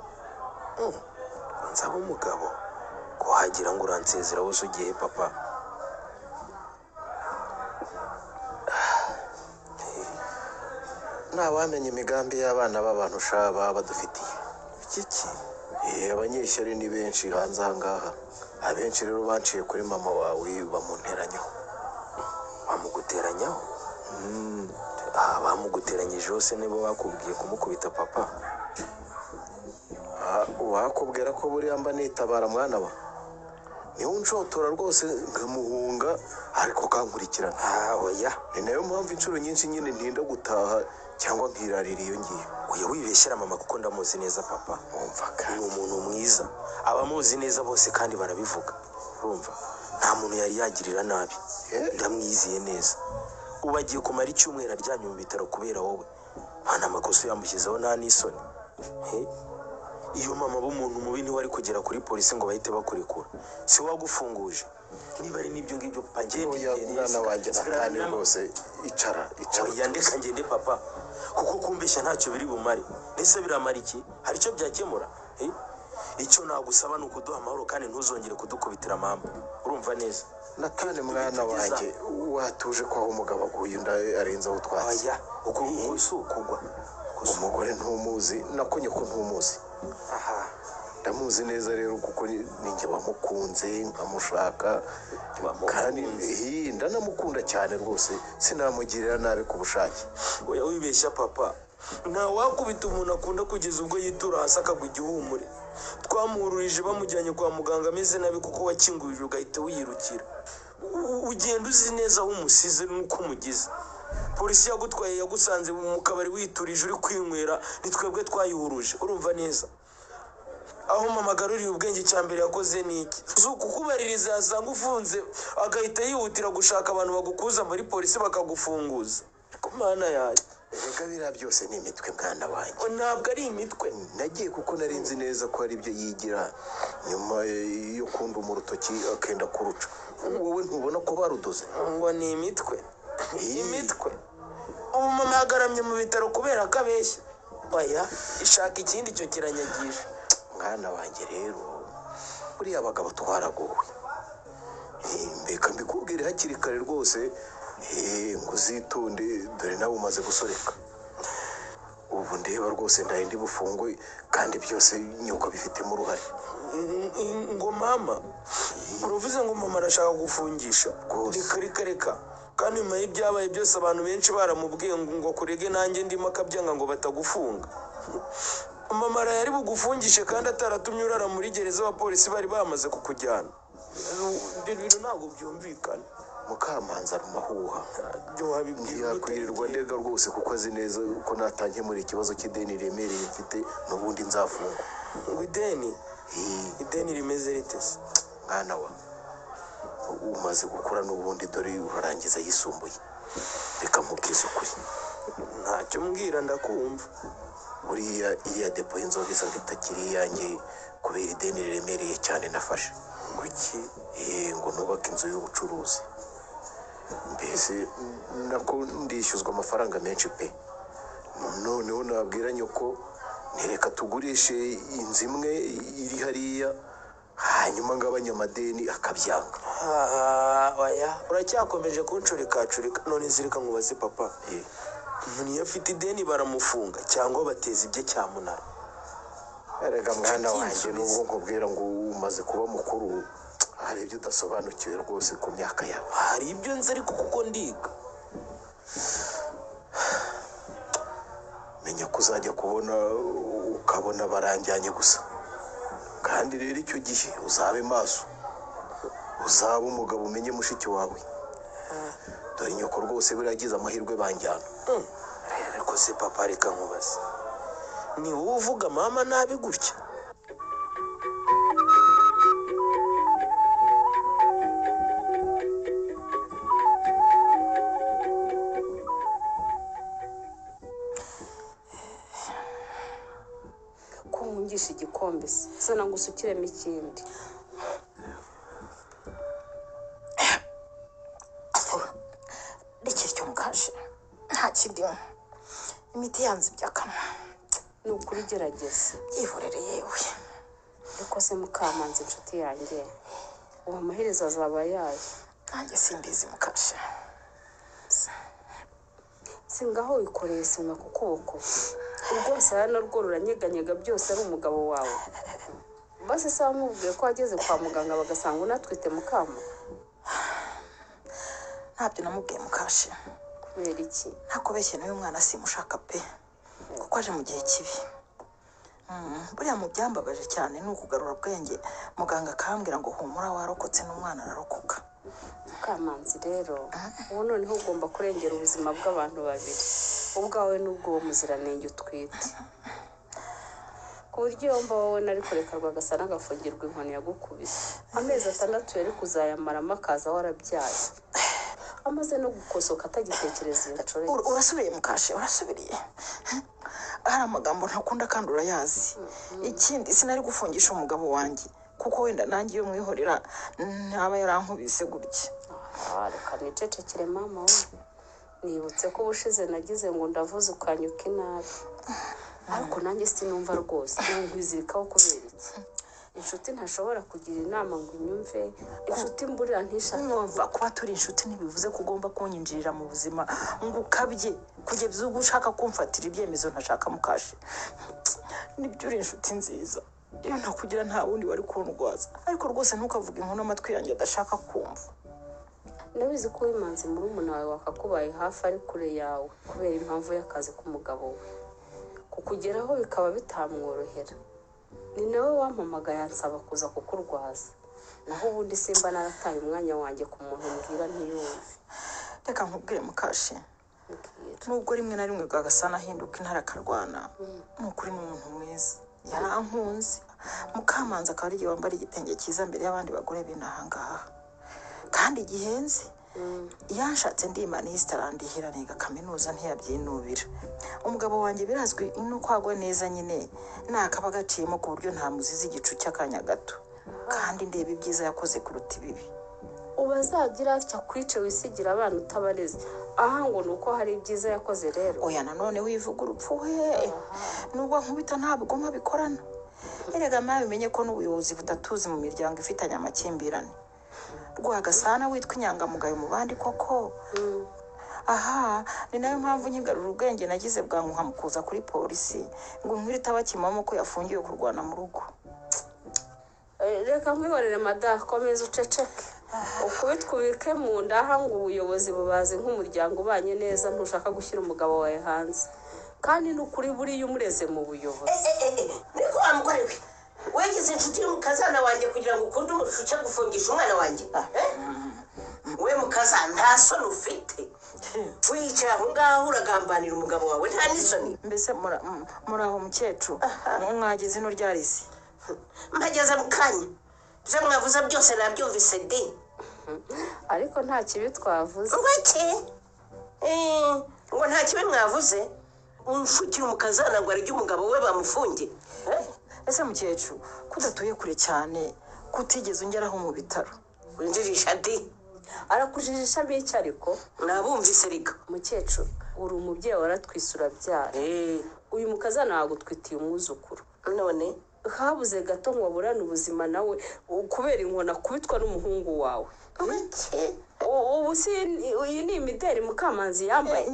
nzaba umugabo ko hagira ngo uransezera wose ugiye papa ntawamenya imigambi y'abana b'abantu baba badufitiye iki abanyeshyari ni benshi hanze aha ngaha abenshi rero banciye kuri mama wawe bamunteranyaho bamuguteranyaho bamuguteranyije hose nibo bakubwiye kumukubita papa wakubwira ko buriya mba nitabara mwana wa niwe unshotora rwose nkamuhunga ariko kankurikirana oya ni nayo mpamvu inshuro nyinshi nyine ntinda gutaha cyangwa nkirarira iyo ngiyo oya wibeshyera mama kuko ndamuzi neza papa wumva ni umuntu mwiza abamuzi neza bose kandi barabivuga urumva nta muntu yari yagirira nabi ndamwiziye neza ubu agiye kumara icyumweru aryamye mu bitaro kubera wowe nta makosa yamushyizeho nta n'isoni iyo mama b'umuntu mubi niwe ari kugera kuri polisi ngo bahite bakurekura si wagufunguje niba ari n'ibyo ngibyo papa ngende oya mwana wanjye natani rwose icara oya ndeka ngende papa kuko kumbeshya ntacyo biri bumare ese biramara iki hari icyo byakemura icyo nagusaba ni ukuduha amahoro kandi ntuzongere kudukubitira mama urumva neza natani mwana wanjye watuje ko aho umugabo aguye inda arenze aho twatsi oya uko si ukugwa umugore ntumuzi nako nyoko ntumuzi aha ndamuzi neza rero kuko ninjye wamukunze nkamushaka kandi ndanamukunda cyane rwose sinamugirira nabi ku bushake oya wibeshya papa nta wakubita umuntu akunda kugeza ubwo yitura hasi akagwa igihumure twamuhururije bamujyanye kwa muganga ameze nabi kuko wakingurije ugahita wiyirukira ugenda uzi neza aho umusize n'uko umugize polisi yagutwaye yagusanze mu kabari witurije uri kwinywera ni twebwe twayihuruje urumva neza aho mama agaruriye ubwenge cya mbere yakoze ni iki si ukukubaririza yasanga ufunze agahita yihutira gushaka abantu bagukuza muri polisi bakagufunguza ku mana yanjye reka biriya byose ni imitwe mwana wanjye ntabwo ari imitwe nagiye kuko nari nzi neza ko ari byo yigira nyuma yo kunduma urutoki akenda kuruca wowe ntubona ko barudoze ngo ni imitwe imitwe ubu mama yagaramye mu bitaro kubera ko abeshya oya ishaka ikindi cyo kiranyagisha mwana wanjye rero buriya abagabo twaragowe mbeka mbikubwire hakiri kare rwose ngo uzitonde dore nawe umaze gusoreka ubu ndeba rwose ndaye ndi bufungwe kandi byose nyuko bifitemo uruhare ngo mama uravuze ngo mama arashaka gufungisha reka kandi nyuma y'ibyabaye byose abantu benshi baramubwiye ngo kurege nanjye ndimo akabyanga ngo batagufunga mama arayari bugufungishe kandi ataratumye urara muri gereza abapolisi bari bamaze kukujyana ibyo bintu ntabwo byumvikana mukamanza rumahuha ntiyakwirirwa ndega rwose kuko azi neza ko natangiye muri ikibazo cy'ideni riremereye mfite n'ubundi nzafungwa ngo ideni rimeze rite se mwana wa umaze gukura n'ubundi dore urarangiza yisumbuye reka mubwize ukuri ntacyo mbwira ndakumva buriya iriya depo y'inzoga isa nk'itakiri iyanjye kubera ideni riremereye cyane nafashe kuki ngo nubake inzu y'ubucuruzi mbese nako ndishyuzwa amafaranga menshi pe noneho nabwira nyoko ntereka tugurishe inzu imwe iri hariya hanyuma ngabanye amadeni akabyanga oya uracyakomeje kuncurikacurika none zirika nkubaze papa umuntu iyo afite ideni baramufunga cyangwa bateza ibye cyamunara erega mwana wanjye nubwo nkubwira ngo umaze kuba mukuru hari ibyo udasobanukiwe rwose ku myaka yawe hari ibyo nzi ariko kuko ndiga menya ko uzajya kubona ukabona baranjyanye gusa kandi rero icyo gihe uzabe maso uzaba umugabo umenye mushiki wawe dore nyoko rwose biragize amahirwe banjyana ariko se papa reka nkubaze ni wowe uvuga mama nabi gutya ko nkungisha igikombe se zana ngo usukiremo ikindi rekera icyo mukaje nta kindi imiti yanze iby'akanwa ni ukuri gerageza byihorere yewe ariko se mukamanzi inshuti yanjye uwo amaherezo azaba yayo nanjye simbizi mukaje singaho wikoreye sima ku kuboko rwose hano rwo ruranyeganyega byose ari umugabo wawe base se wamubwiye ko wageze kwa muganga bagasanga unatwite mukama ntabyo namubwiye mukashe kubera iki ntakubeshye n'uyu mwana simushaka pe kuko aje mu gihe kibi buriya mu byambabaje cyane ni ukugarura ubwenge muganga akambwira ngo humura warokotse n'umwana ararokoka mukamanzi rero ubu noneho ugomba kurengera ubuzima bw'abantu babiri ubwawe n'ubw'uwo muziranenge utwite ku buryo iyo mba wowe nari kurekarwa agasa n'agafungirwa inkoni yagukubise amezi 6 yari kuzayamaramo akaza warabyaye amaze no gukosoka atagitekereza iyo nshoreke urasubiye mukashe urasubiriye hari amagambo ntakunda kandi urayazi ikindi sinari gufungisha umugabo wanjye kuko wenda nanjye iyo mwihorera ntaba yarankubise gutya. reka nicecekere mama we, nibutse ko ubushize nagize ngo ndavuze ukanyuka inabi, ariko nanjye sinumva rwose nkwizirikaho kubera iki? Inshuti ntashobora kugira inama ngo inyumve, inshuti mburira ntishaka. Numva kuba turi inshuti ntibivuze ko ugomba kunyinjirira mu buzima ngo ukabye kugeza ubwo ushaka kumfatira ibyemezo ntashaka Mukashe. Nibyo uri inshuti nziza, iyo ntakugira nta wundi wari kundwaza, ariko rwose ntukavuge inkuru amatwi yanjye adashaka kumva. Ndabizi ko wimanze murumuna wawe wakakubaye hafi ari kure yawe kubera impamvu y'akazi k'umugabo we, kukugeraho bikaba bitamworohera. Ni nawe wampamagaye ansaba kuza kukurwaza, naho ubundi simba narataye umwanya wanjye ku muntu mbwira ntiyumve. Reka nkubwire Mukashe, nubwo rimwe na rimwe Rwagasana ahinduka intara akarwana, ni ukuri ni umuntu mwiza, yarankunze. Mukamanzi akaba ari igihe wambara igitenge cyiza mbere y'abandi bagore b'inahangaha kandi gihenze. Yanshatse ndi manisita arandihira niga kaminuza ntiyabyinubira. Umugabo wanjye birazwi nuko agwa neza nyine nakaba gaciyemo ku buryo nta muzizi igicu cy'akanya gato, kandi ndeba ibyiza yakoze kuruta ibibi. Ubazagira atya kwice wisigira abana utabareze, aha ngo ni uko hari ibyiza yakoze rero. Oya nanone wivuga urupfu we, nubwo nkubita ntabwo mwabikorana. Erega nawe umenye ko n'ubuyobozi budatuzi mu miryango ifitanye amakimbirane. Rwagasana witwa inyangamugayo mu bandi koko. Aha ni nayo mpamvu nyigarura ubwenge nagize bwangu nkamukuza kuri polisi ngo nkwirita bakimamo ko yafungiwe kurwana mu rugo. Reka nkwihorere mada, komeza uceceke ukubitwa ubike mu nda. Aha ngo ubuyobozi bubazi nk'umuryango ubanye neza, ntushaka gushyira umugabo wawe hanze, kandi n'ukuri buriya umureze mu buyobozi. niko wamugore we wegize inshuti y'umukazana wanjye kugira ngo ukunde umufashe gufungisha umwana wanjye? We mukazana nta soni ufite, wicaye aho ngaho uragambanira umugabo wawe nta n'isoni. Mbese muraho mukecuru, mwagize ino ryarisi? Mpageze mu kanya, ibyo mwavuze byose nabyumvise de. Ariko nta kibi twavuze. ngo iki? Ngo nta kibi mwavuze? Umfukira umukazana ngo arya umugabo we bamufunge? Ese mukecuru kudatuye kure cyane, kutigeze ungeraho mu bitaro? Winjirisha de. Arakujijisha biki ariko? Nabumvise rika. Mukecuru uri umubyeyi waratwisura byara. Uyu mukazana wagutwitiye umwuzukuru, none habuze gato ngo waburane ubuzima nawe kubera inkona kubitwa n'umuhungu wawe. Ubu si iyi ni imideri Mukamanzi yambaye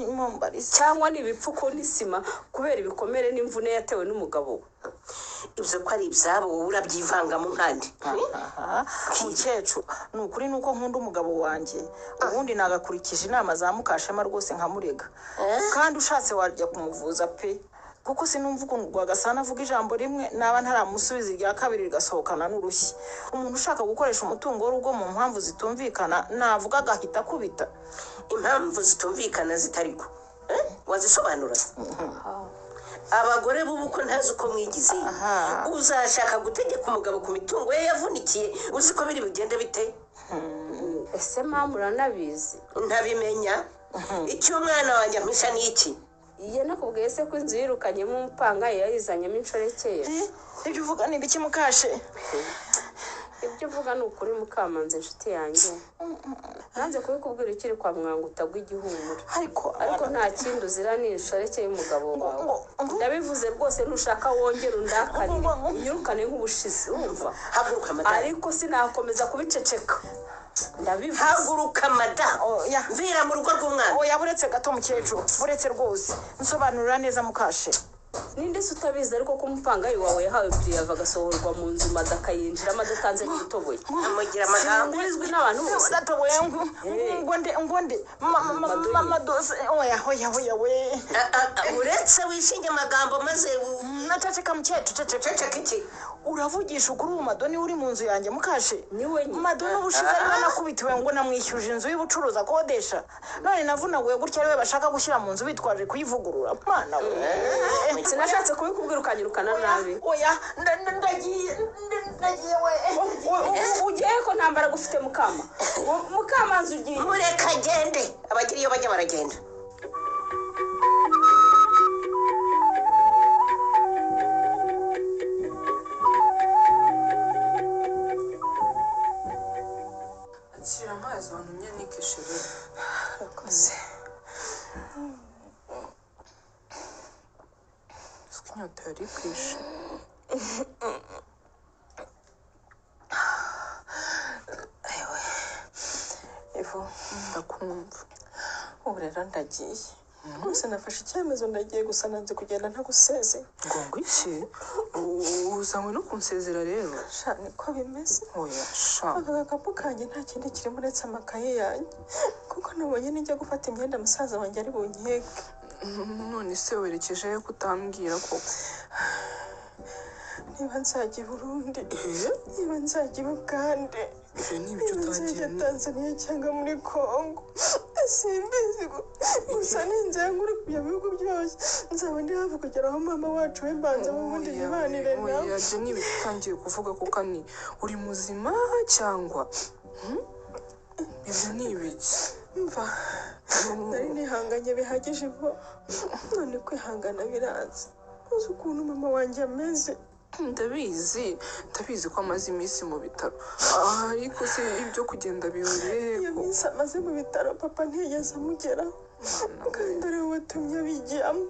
cyangwa ni ibipfuko n'isima kubera ibikomere n'imvune yatewe n'umugabo we? Ibyo ko ari ibyabo wowe urabyivangamo nkandi. Mukecuru ni ukuri nuko nkunda umugabo wanjye, ubundi nagakurikije inama za Mukashema rwose nkamurega, kandi ushatse wajya kumuvuza pe, kuko sinumva ukuntu Rwagasana avuga ijambo rimwe naba ntaramusubiza irya kabiri rigasohokana n'urushyi. Umuntu ushaka gukoresha umutungo w'urugo mu mpamvu zitumvikana navuga agahita akubita. Impamvu zitumvikana zitariko wazisobanura? Abagore b'ubuko ntazi uko mwigize. Uzashaka gutegeka umugabo ku mitungo ye yavunikiye, uzi ko biri bigende bite? Ese mama uranabizi? Ntabimenya. Icyo umwana wanjye ampisha ni iki? Iye nakubwiye se ko inzu yirukanyemo umupanga yayizanyemo inshorekeye. Ibyo uvuga ni biki Mukashe? Ibyo uvuga ni ukuri Mukamanzi inshuti yanjye. Nanze kubikubwira ukiri kwa mwangu utagwa igihumura. Ariko nta kindi uzira ni inshorekeye y'umugabo wawe. Ndabivuze rwose ntushaka wongera undakarire, unyirukane nk'ubushize wumva. Ariko sinakomeza kubiceceka. Ndabivuze. Haguruka mada. Mvira mu rugo rw'umwana. Oya buretse gato mukecuru, buretse rwose. Nsobanurira neza Mukashe. Ninde se utabizi ariko ko umupangayi wawe yahawe pirive agasohorwa mu nzu madaka yinjiramo adatanze n'igitoboye? Amugira amagambo. Singurizwe n'abantu bose. Udatoboye ngonde mama dose. Oya we. Uretse wishinge amagambo maze nataceka mukecuru, ceceka iki? Uravugisha ukuri Madoni uri mu nzu yanjye Mukashe? Niwe nyine. Madoni ubushize ari nakubitiwe ngo namwishyuje inzu y'ubucuruzi akodesha, none navunaguye gutya ariwe bashaka gushyira mu nzu bitwaje kuyivugurura. Mana we, sinashatse kubikubwira ukanyirukana nabi. Oya ndagiye we. Ugiye ko ntambara gufite Mukama? Mukamanzi ugiye? Mureka agende, abagira iyo bajya baragenda. inyota yari kwishe. Ivo, Ndakumva. ubu rero ndagiye rwose nafashe icyemezo ndagiye gusa nanze kugenda ntagusezeye. Ngo iki? Uzanywe no kunsezera rero? Sha niko bimeze. Oya sha. Aka gakapu kanjye nta kindi kirimo uretse amakaye yanjye kuko nabonye nijya gufata imyenda musaza wanjye ari bunkeke. None se werekeje he kutambwira koko? Niba nzajya i Burundi, niba nzajya i Bugande, Ni ibyo niba nzajya utagenda. Tanzania cyangwa muri Congo, simbizi gusa ninzengura kujya mu bihugu byose nzaba ndi hafi kugera aho mama wacu we mbanza mu bundi nibanire nawe. Oya ibyo ni ibitangiye kuvuga kuko ni uri muzima cyangwa ibyo ni ibiki? Mva nari nihanganye bihagije Ivo, none kwihangana biranze. Uzi ukuntu mama wanjye ameze. Ndabizi ko amaze iminsi mu bitaro, ariko se ibyo kugenda bihuriye Iyo he? minsi amaze mu bitaro papa ntiyigeze amugeraho kandi ari we watumye abigiyemo.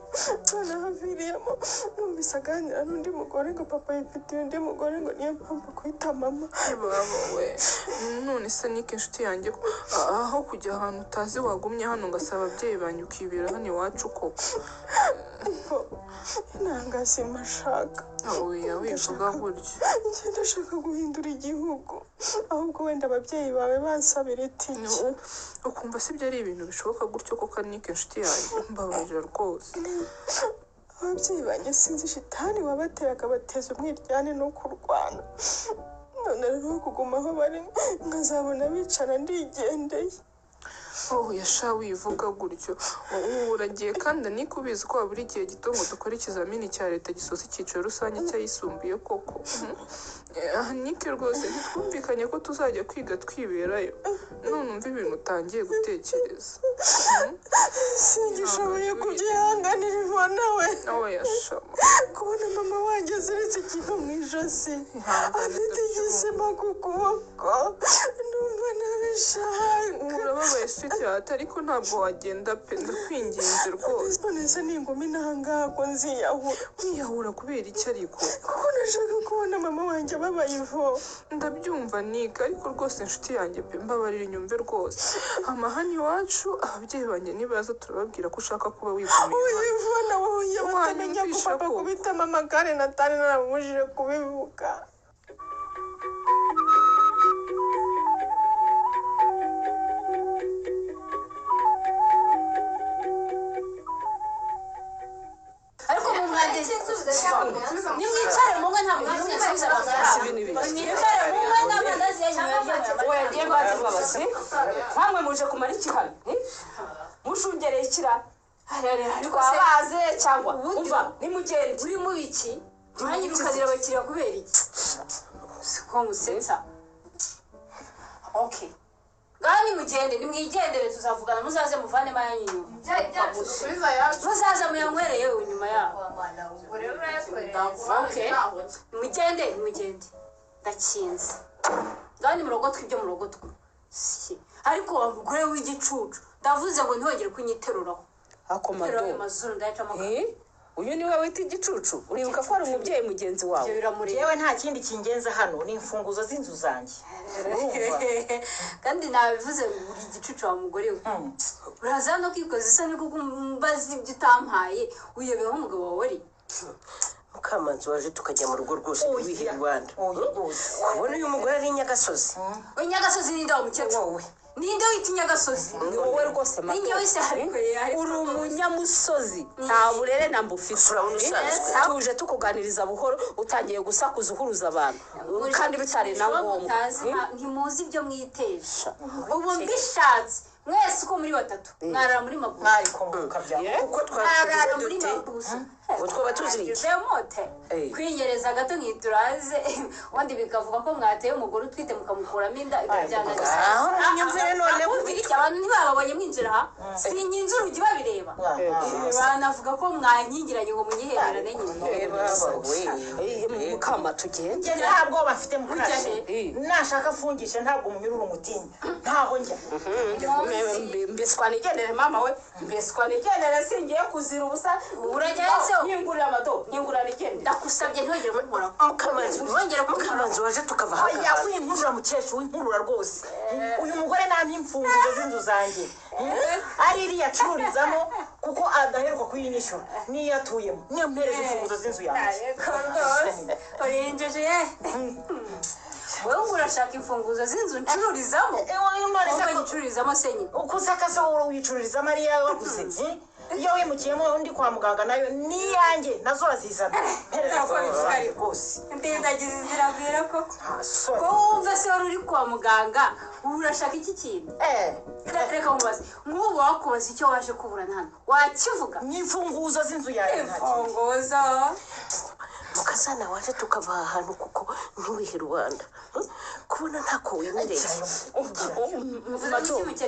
Noneho aviriyemo numvise aganira n'undi mugore ngo papa yifitiye undi mugore ngo niyo mpamvu kwita mama. Baba we, none se nike inshuti yanjye ko aho kujya ahantu utazi wagumye hano ugasaba ababyeyi banyu ukibera hano iwacu koko? Nanga simashaka. Oya wivuga gutyo. Njye ndashaka guhindura igihugu, ahubwo wenda ababyeyi bawe bansabira itike. Ukumva si ibyo ari ibintu bishoboka gutyo koko nike inshuti yanjye? Mbabarira rwose. Ababyeyi banjye sinzi shitani wabateye akabateza umwiryane no kurwana. None rero kuguma aho bari nkazabona bicara ndigendeye. Yasha wivuga gutyo. Ubu uragiye kandi niko ubizi ko habura igihe gito ngo dukore ikizamini cya leta gisoza icyiciro rusange cyayisumbuye koko. Nike rwose ntitwumvikanye ko tuzajya kwiga twiberayo, none umva ibintu utangiye gutekereza. Singishoboye kubyihanganira Ivo nawe. Yashama. Kubona mama wanjye aziritse ikintu mu ijosi, afite igisima ku kuboko, numva nabishaka. Urababaye sweetheart, ariko ntabwo wagenda pe, ndakwinginze rwose. None se ninguma inahangaha ko nziyahura? Wiyahura kubera iki ariko? Kuko nashaka kubona mama wanjye ababaye Ivo. Ndabyumva Nika, ariko rwose inshuti yanjye pe, mbabarira inyumve rwose. Amahane iwacu ababyeyi banjye nibaza turababwira ko ushaka kuba wigumiye hano. Ivo nawe uhuye batamenya ko papa kubita mama kandi natari naramubujije kubivuga. ariko mu mwanditsi nimwicare mu mwe nta muntu mwese mwicare mu mwe n'amandazi yanyu yagiye mbazi babazi nkamwe muje kumara iki hano mushungereye ikira twabaze cyangwa umva nimugende uri mu iki mwanyira ukazira abakiriya kubera iki siko musetsa okay ngaho nimugende nimwigendere tuzavugana muzaze muvane mayanyu inyuma muzaze muyanywereye inyuma yaho okay mugende ndakinze ngaho nimurogotwe ibyo murogotwe ariko wa mugore w'igicucu ndavuze ngo ntihongere kunyiteruraho akomado mazuru ndayacamo uyu niwe wita igicucu uribuka ko ari umubyeyi mugenzi wawe yewe nta kindi kingenza hano ni imfunguzo z'inzu zanjye kandi nabivuze buri gicucu wa mugore we uraza no kwikoza isoni kuko mbazi ibyo utampaye uyobeho umugabo wawe ari Mukamanzi waje tukajya mu rugo rwose kubiha Rwanda. Kubona uyu mugore ari Nyagasozi. Nyagasozi ni ndawo mukecuru ninde wita Nyagasozi? Ni wowe rwose mama. Ninjye wese uri umunyamusozi nta burere na mbufite. Tuje tukuganiriza buhoro utangiye gusakuza uhuruza abantu kandi bitari na ngombwa. Ntimuzi ibyo mwitesha ubu mbishatse mwese uko muri batatu mwarara muri mabuye mwari kumbuka bya Uko twakugize muri dute? mabuye Utwo batuziriye. Demote kwinyereza gato nkituraze wandi bikavuga ko mwateye umugore utwite mukamukuramo inda ibyangana Nyumvire none ubiriki abantu ntibababonye mwinjira ha sinyinze urugi babireba banavuga ko mwanyingiranye ngo munyihererane nyine mukama tugende ntabwo bafite mukaje nashaka afungisha ntabwo munyurura umutinya ntaho njya mbeswa nigendere mama we mbeswa nigendere singiye kuzira ubusa urajya se nyingurira amado nyingurira nigende ndagusabye ntongere kunkora Mukamanzi ntongere kunkora Mukamanzi waje tukava hano oya winkurura mukecuru winkurura rwose uyu mugore nta imfunguzo z'inzu zanjye ari iriya acururizamo kuko adaheruka kuyinyishyura niyo atuyemo niyo mpereza imfunguzo z'inzu yanjye urinjije wowe urashaka imfunguzo z'inzu ncururizamo wowe ncururizamo se nyine uko usaka se wowe wicururizamo ariya waguze iyo wimukiyemo undi kwa muganga nayo ni iyanjye nazo urazizana mpereza imfunguzo zanjye rwose ndagize zirabwira koko ko wumva se wari uri kwa muganga urashaka iki kintu reka mubaze nk'ubu wakubaza icyo waje kuburana hano wakivuga ni imfunguzo z'inzu yawe imfunguzo mukazana waje tukava aha hantu kuko ntiwihe rubanda kubona ntako wemereye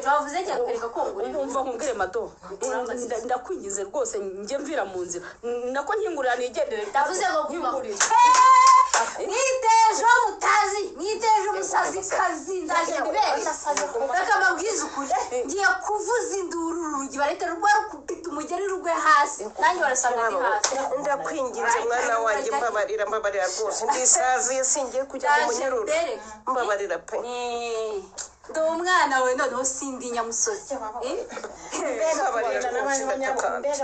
wavuze cyane ukareka kongura umva nkubwire mado ndakwingize rwose njye mvira mu nzira nako nkingurira nigendere ndavuze ngo nkingurire mwiteje mutazi mwiteje umusazikazi ndaje ndibere reka mbabwize ukuri ngiye kuvuza induru urugi barete rwa rukupita umugeri rugwe hasi nanjye barasanga ndi hasi ndakwinginze mwana wanjye mbabarira rwose ndisaziye singiye kujya mu munyururu mbabarira pe ndi umwana we noneho sindi nyamusozi mbega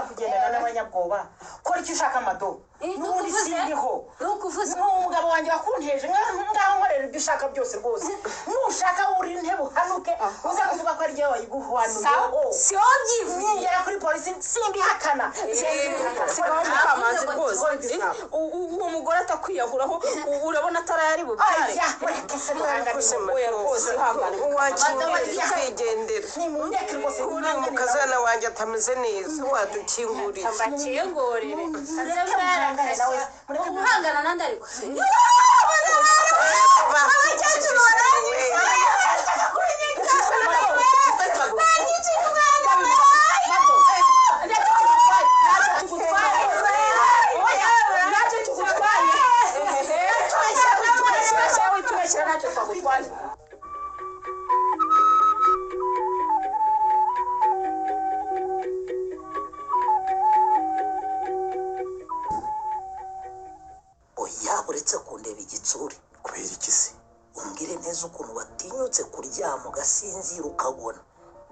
kugendana n'abanyabwoba kora icyo ushaka amado n'ubundi sindiho umugabo wanjye wakunteje ngaho nkorera ibyo ushaka byose rwose nushaka wuri intebe uhanuke uza kuvuga ko ari jyewe wayiguhanuyeho si wowe byivuye ningera kuri polisi simbihakana sigaho Mukamanzi rwose uwo mugore atakwiyahuraho urabona atarayari bubyare oya rwose ihangane wakingurira kwigendera uriya mukazana wanjye atameze neza wadukingurira mbakingurire umuhangana nandi ariko uretse kundeba igitsure kubera iki se umbwire neza ukuntu watinyutse kuryama ugasinzira ukabona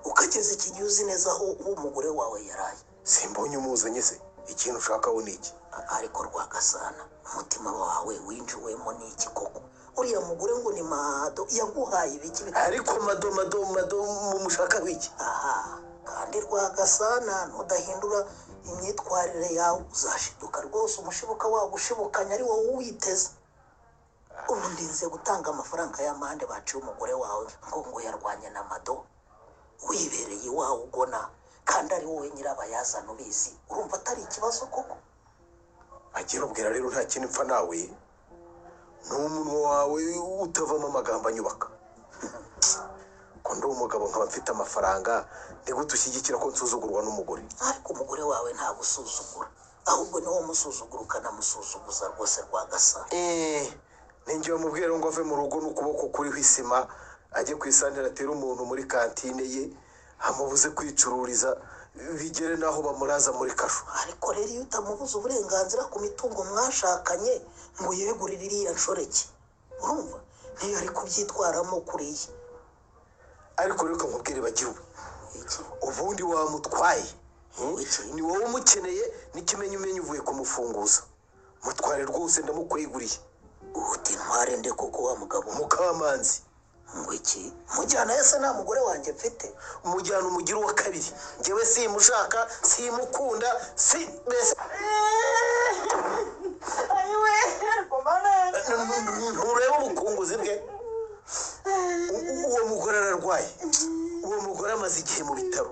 ukageza iki gihe uzi neza aho umugore wawe yaraye simbonye umuzanye se ikintu ushakaho ni iki ariko Rwagasana umutima wawe winjiwemo ni iki koko uriya mugore ngo ni Mado yaguhaye ibiki ariko mado mumushaka wiki aha kandi Rwagasana ntudahindura imyitwarire yawe uzashiduka rwose umushibuka wagushibukanya ari wowe uwiteze ubu ndinze gutanga amafaranga y'amande baciye umugore wawe ngo yarwanye na Mado wibereye iwawe ugona kandi ari wowe nyirabayazana ubizi urumva atari ikibazo koko agira ubwira rero nta kintu mpfa nawe n'umunwa wawe utavamo amagambo anyubaka ko ndi umugabo nkaba mfite amafaranga nigute ushyigikira ko nsuzugurwa n'umugore ariko umugore wawe ntabwo usuzugura ahubwo niwo musuzugura ukanamusuzuguza rwose Rwagasana ninjye wamubwira ngo ave mu rugo n'ukuboko kuriho isima ajye ku isantire atere umuntu muri kantine ye amubuze kwicururiza bigere n'aho bamuraza muri kasho ariko rero iyo utamubuza uburenganzira ku mitungo mwashakanye ngo yegurire iriya nshoreke urumva niyo ari kubyitwaramo kuriya ariko reka nkubwire bagirwe ubundi wamutwaye ni wowe umukeneye n'ikimenyumenyu uvuye kumufunguza mutware rwose ndamukweguriye uti ntware nde koko wa mugabo Mukamanzi ngo iki mujyana yese nta mugore wanjye mfite umujyana umugira uwa kabiri njyewe simushaka simukunda mbese ntureba ubukunguzi bwe uwo mugore ararwaye uwo mugore amaze igihe mu bitaro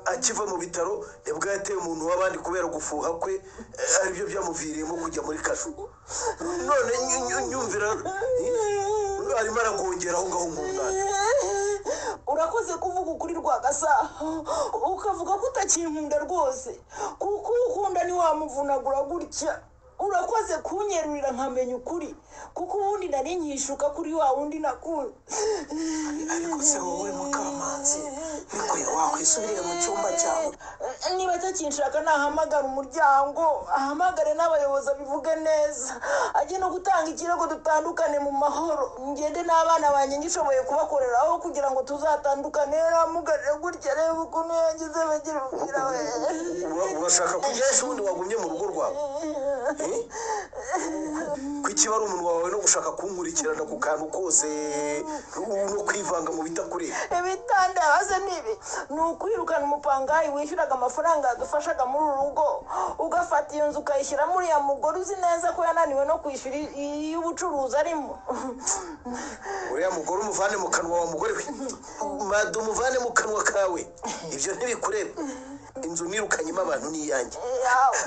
akiva mu bitaro nibwo yateye umuntu w'abandi kubera gufuha kwe aribyo byamuviriyemo kujya muri kasho none nyumvira arimo aragongera aho ngaho nk'umwana urakoze kuvuga ukuri Rwagasana ukavuga ko utakinkunda rwose kuko ukunda ntiwamuvunagura gutya urakoze kunyerurira nkamenya ukuri kuko ubundi nari nkishuka kuri wa wundi nakunda ariko se wowe Mukamanzi niko wakwisubiriye mu cyumba cyawe. niba atakinshaka nahamagara umuryango ahamagare n'abayobozi abivuge neza ajye no gutanga ikirego dutandukane mu mahoro ngende n'abana banjye ngishoboye kubakoreraho kugira ngo tuzatandukane namugarire gutya reba ukuntu yagize bagira ubwira we. Urashaka kugesha ubundi wagumye mu rugo rwawe? Kuki bari umuntu wawe no gushaka kunkurikirana ku kantu kose no kwivanga mu bitakureba? Ibitanda baze nibi ni ukwirukana umupangayi wishyuraga amafaranga yadufashaga muri uru rugo ugafata iyo nzu ukayishyira muri ya mugore uzi neza ko yananiwe no kwishyura iy'ubucuruzi arimo. Uriya mugore umuvane mu kanwa wa mugore we, madu umuvane mu kanwa kawe, ibyo ntibikureba. Inzu nirukanyemo abantu n'iyanjye.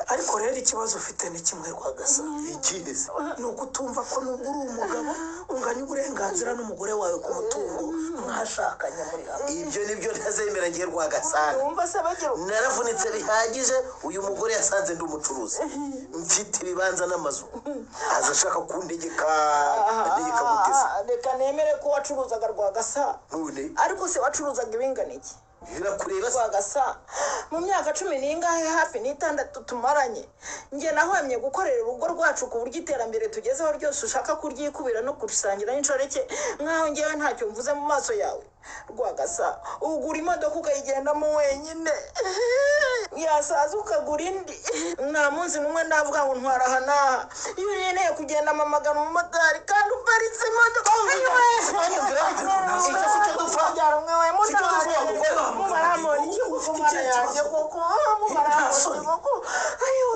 ariko rero ikibazo ufite ni kimwe Rwagasa. Ikihe se? ni ugutumva ko nubwo uri umugabo unganya uburenganzira n'umugore wawe ku mutungo mwashakanye muri hamwe. Ibyo nibyo ntazemera ngiye Rwagasana. Wumva se bagira Naravunitse bihagije, uyu mugore yasanze ndi umucuruzi mfite ibibanza n'amazu, aza ashaka kuntegeka guteza. reka nemere ko wacuruzaga Rwagasa, None ariko se wacuruzaga ibingana iki? birakureba se? Rwagasa mu myaka 10 hafi n'itandatu tumaranye njye nahwemye gukorera urugo rwacu ku buryo iterambere tugezeho ryose ushaka kuryikubira no kurisangira n'inshoreke nkaho ngewe ntacyo mvuze mu maso yawe. Rwagasa ugura imodoka ukayigendamo wenyine yasaza ukagura indi, nta munsi n'umwe ndavuga ngo ntwara aha n'aha. iyo ukeneye kugenda amamagana umumotari kandi uparitse imodoka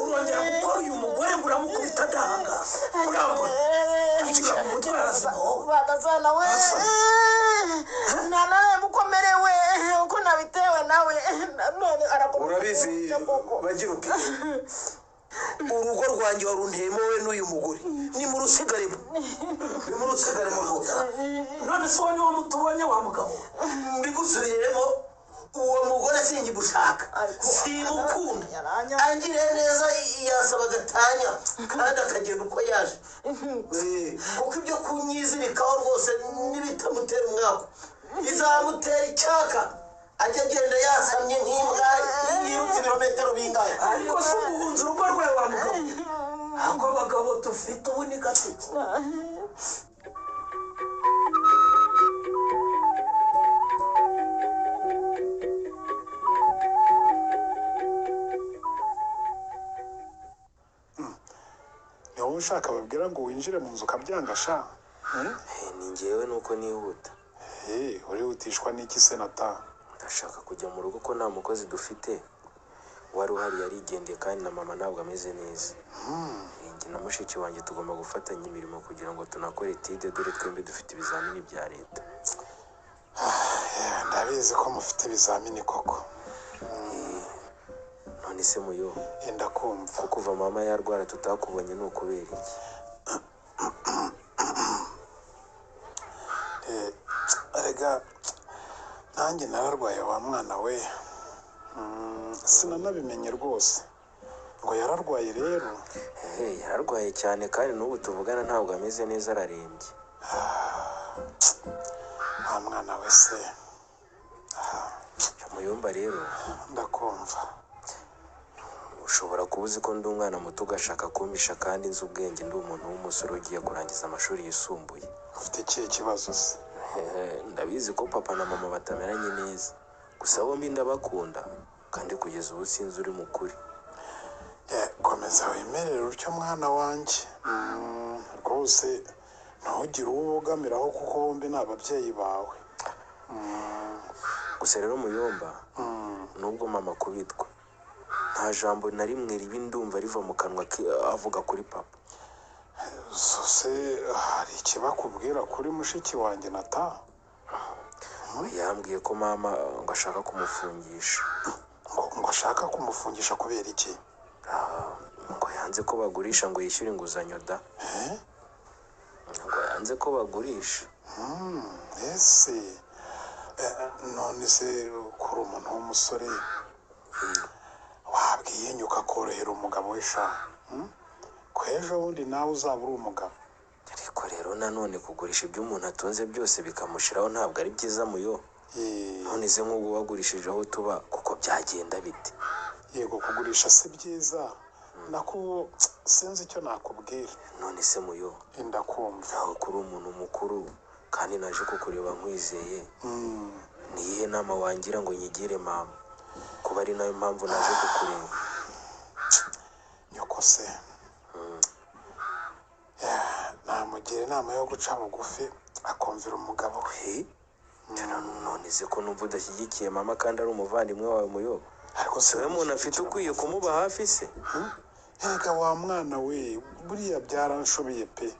urongera gukora uyu mugore ngo uramukubita danga urambona Rwagasana we nanawe mukomerewe uko nabitewe nawe none urabizi bagira uti urugo rwanjye warunteyemo wowe n'uyu mugore ni mu rusigaremo rwose. none se wowe niwo mutubonye wa mugabo mbigusubiremo uwo mugore singibushaka simukunda angiriye neza yasaba agatanya kandi akagenda uko yaje kuko ibyo kunyizirikaho rwose n'ibitamutera umwaka izamutera icyaka ajya agenda yasamye nk'imbwa yirutse ibirometero bingahe. ariko se ubuhunze urugo rwawe wa mugabo ntabwo abagabo dufite ubu ni gatatu. wowe ushaka babwira ngo winjire mu nzu ukabyanga sha? ni njyewe nuko nihuta. urihutishwa n'iki se nata? ndashaka kujya mu rugo ko nta mukozi dufite, wari uhari yarigendeye kandi na mama ntabwo ameze neza. Njye na mushiki wanjye tugomba gufatanya imirimo kugira ngo tunakore etide, dore twembi dufite ibizamini bya leta. ndabizi ko mufite ibizamini koko. none se muyo ndakumva ko kuva mama yarwara tutakubonye ni ukubera iki? Arega nanjye nararwaye wa mwana we, sinanabimenye rwose ngo yararwaye rero. yararwaye cyane kandi n'ubu tuvugana ntabwo ameze neza, ararembye. wa mwana we se. Muyumba rero ndakumva. ushobora kuba uzi ko ndi umwana muto ugashaka kumpisha kandi nzi ubwenge, ndi umuntu w'umusore ugiye kurangiza amashuri yisumbuye. ufite ikihe kibazo se? ndabizi ko papa na mama batameranye neza, gusa bombi ndabakunda kandi kugeza ubu sinzi uri mukuri. komeza wimerere utyo mwana wanjye, rwose ntugire uwo ubogamiraho kuko bombi ni ababyeyi bawe. gusa rero Muyomba, nubwo mama akubitwa nta jambo na rimwe ribi ndumva riva mu kanwa avuga kuri papa. se hari ikibakubwira kuri mushiki wanjye nata? yambwiye ko mama ngo ashaka kumufungisha. ngo ashaka kumufungisha kubera iki? ngo yanze ko bagurisha ngo yishyure inguzanyo da. ngo yanze ko bagurisha. ese none se kuri umuntu w'umusore wabwiye nyuka korohera umugabo we sha? ko ejo bundi nawe uzaba uri umugabo. ariko rero nanone kugurisha ibyo umuntu atunze byose bikamushiraho ntabwo ari byiza Muyo. none se nk'ubu wagurishije aho tuba kuko byagenda bite? yego kugurisha si byiza nako sinzi icyo nakubwira. None se muyo ndakumva naho kuri umuntu mukuru kandi naje kukureba nkwizeye, ni iyihe nama wangira ngo nyigire mama, kuba ari nayo mpamvu naje kukureba? nyoko se namugira inama yo guca bugufi akumvira umugabo we. None se ko numva udashyigikiye mama kandi ari umuvandimwe wawe muyo, ariko se we muntu afite ukwiye kumuba hafi se? Erega wa mwana we buriya byaranshoboye pe.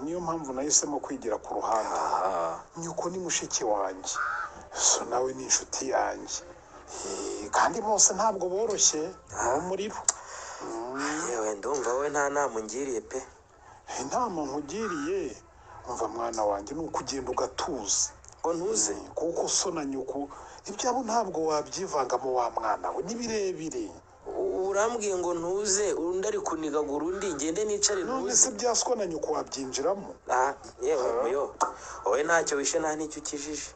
Niyo mpamvu nahisemo kwigira ku ruhande. Nyoko ni mushiki wanjye, so nawe ni inshuti yanjye, kandi bose ntabwo boroshye no muri bo. Yewe ndumva we nta nama ungiriye pe. Inama nkugiriye umva mwana wanjye ni ukugenda ugatuza ngo ntuze, kuko so na nyoko ibyabo ntabwo wabyivangamo wa mwana we, ni birebire. Urambwiye ngo ntuze, undi ari kunigagura undi ngende nicare ntuze. None se bya so na nyoko wabyinjiramo? Yewe muyo wowe ntacyo wishe nta n'icyo ukijije,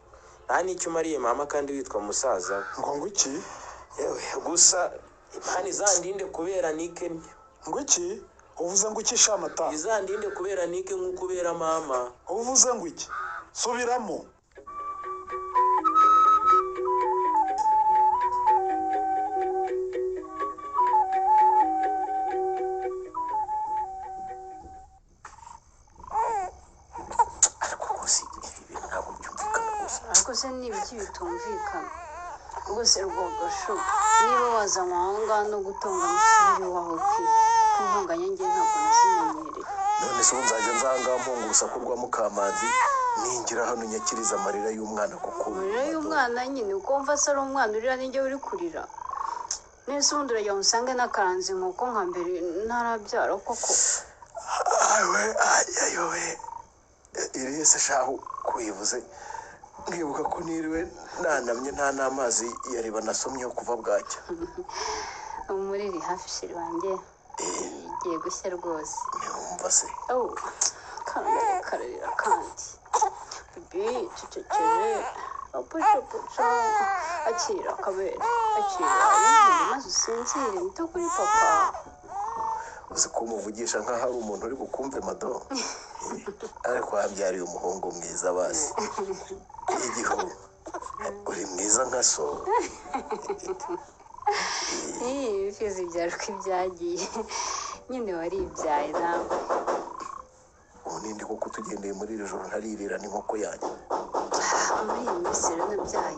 nta n'icyo umariye mama kandi witwa musaza we. Ngo iki? Yewe gusa imana izandinde kubera nike mbi. Ngo iki? Uvuze ngo iki shamata? Izandinde kubera nike nk'ukubera mama. Uvuze ngo iki? Subiramo. ariko se ni ibiki bitumvikana rwose rwogasho, niba wazanywe aho ngaho no gutunga musubiri wawe kuntunganya njye ntabwo nazimenyereye. none se nzajya nzanga mpunga urusaku rwa Mukamanzi ningira hano nyakiriza amarira y'umwana kuko amarira y'umwana nyine uko wumva se ari umwana urira n'ijye uri kurira. nese ubundi urajya musange n'akaranze nk'uko nka mbere ntarabyara koko. ayowe irihe se shahu kuyivuze nkibuka ko niriwe nanamye nta n'amazi yariba nasomyeho kuva bwacya. umuriri hafi shiri wanjye igiye gushya rwose. Ntiwumva se? kararira kandi bibi cecekere apucapuca akira akabere akira maze usinzire nito kuri papa. uzi ko umuvugisha nk'aho ari umuntu uri bukumve mado, ariko wabyariye umuhungu mwiza basi igihugu uri mwiza nka so. Ibifizi byaje uko ibyagiye nyine waribyaye nawe. ubu nindi koko tugendeye muri iri joro ntaririra n'inkoko yanjye. muri iyi minsi rero nabyaye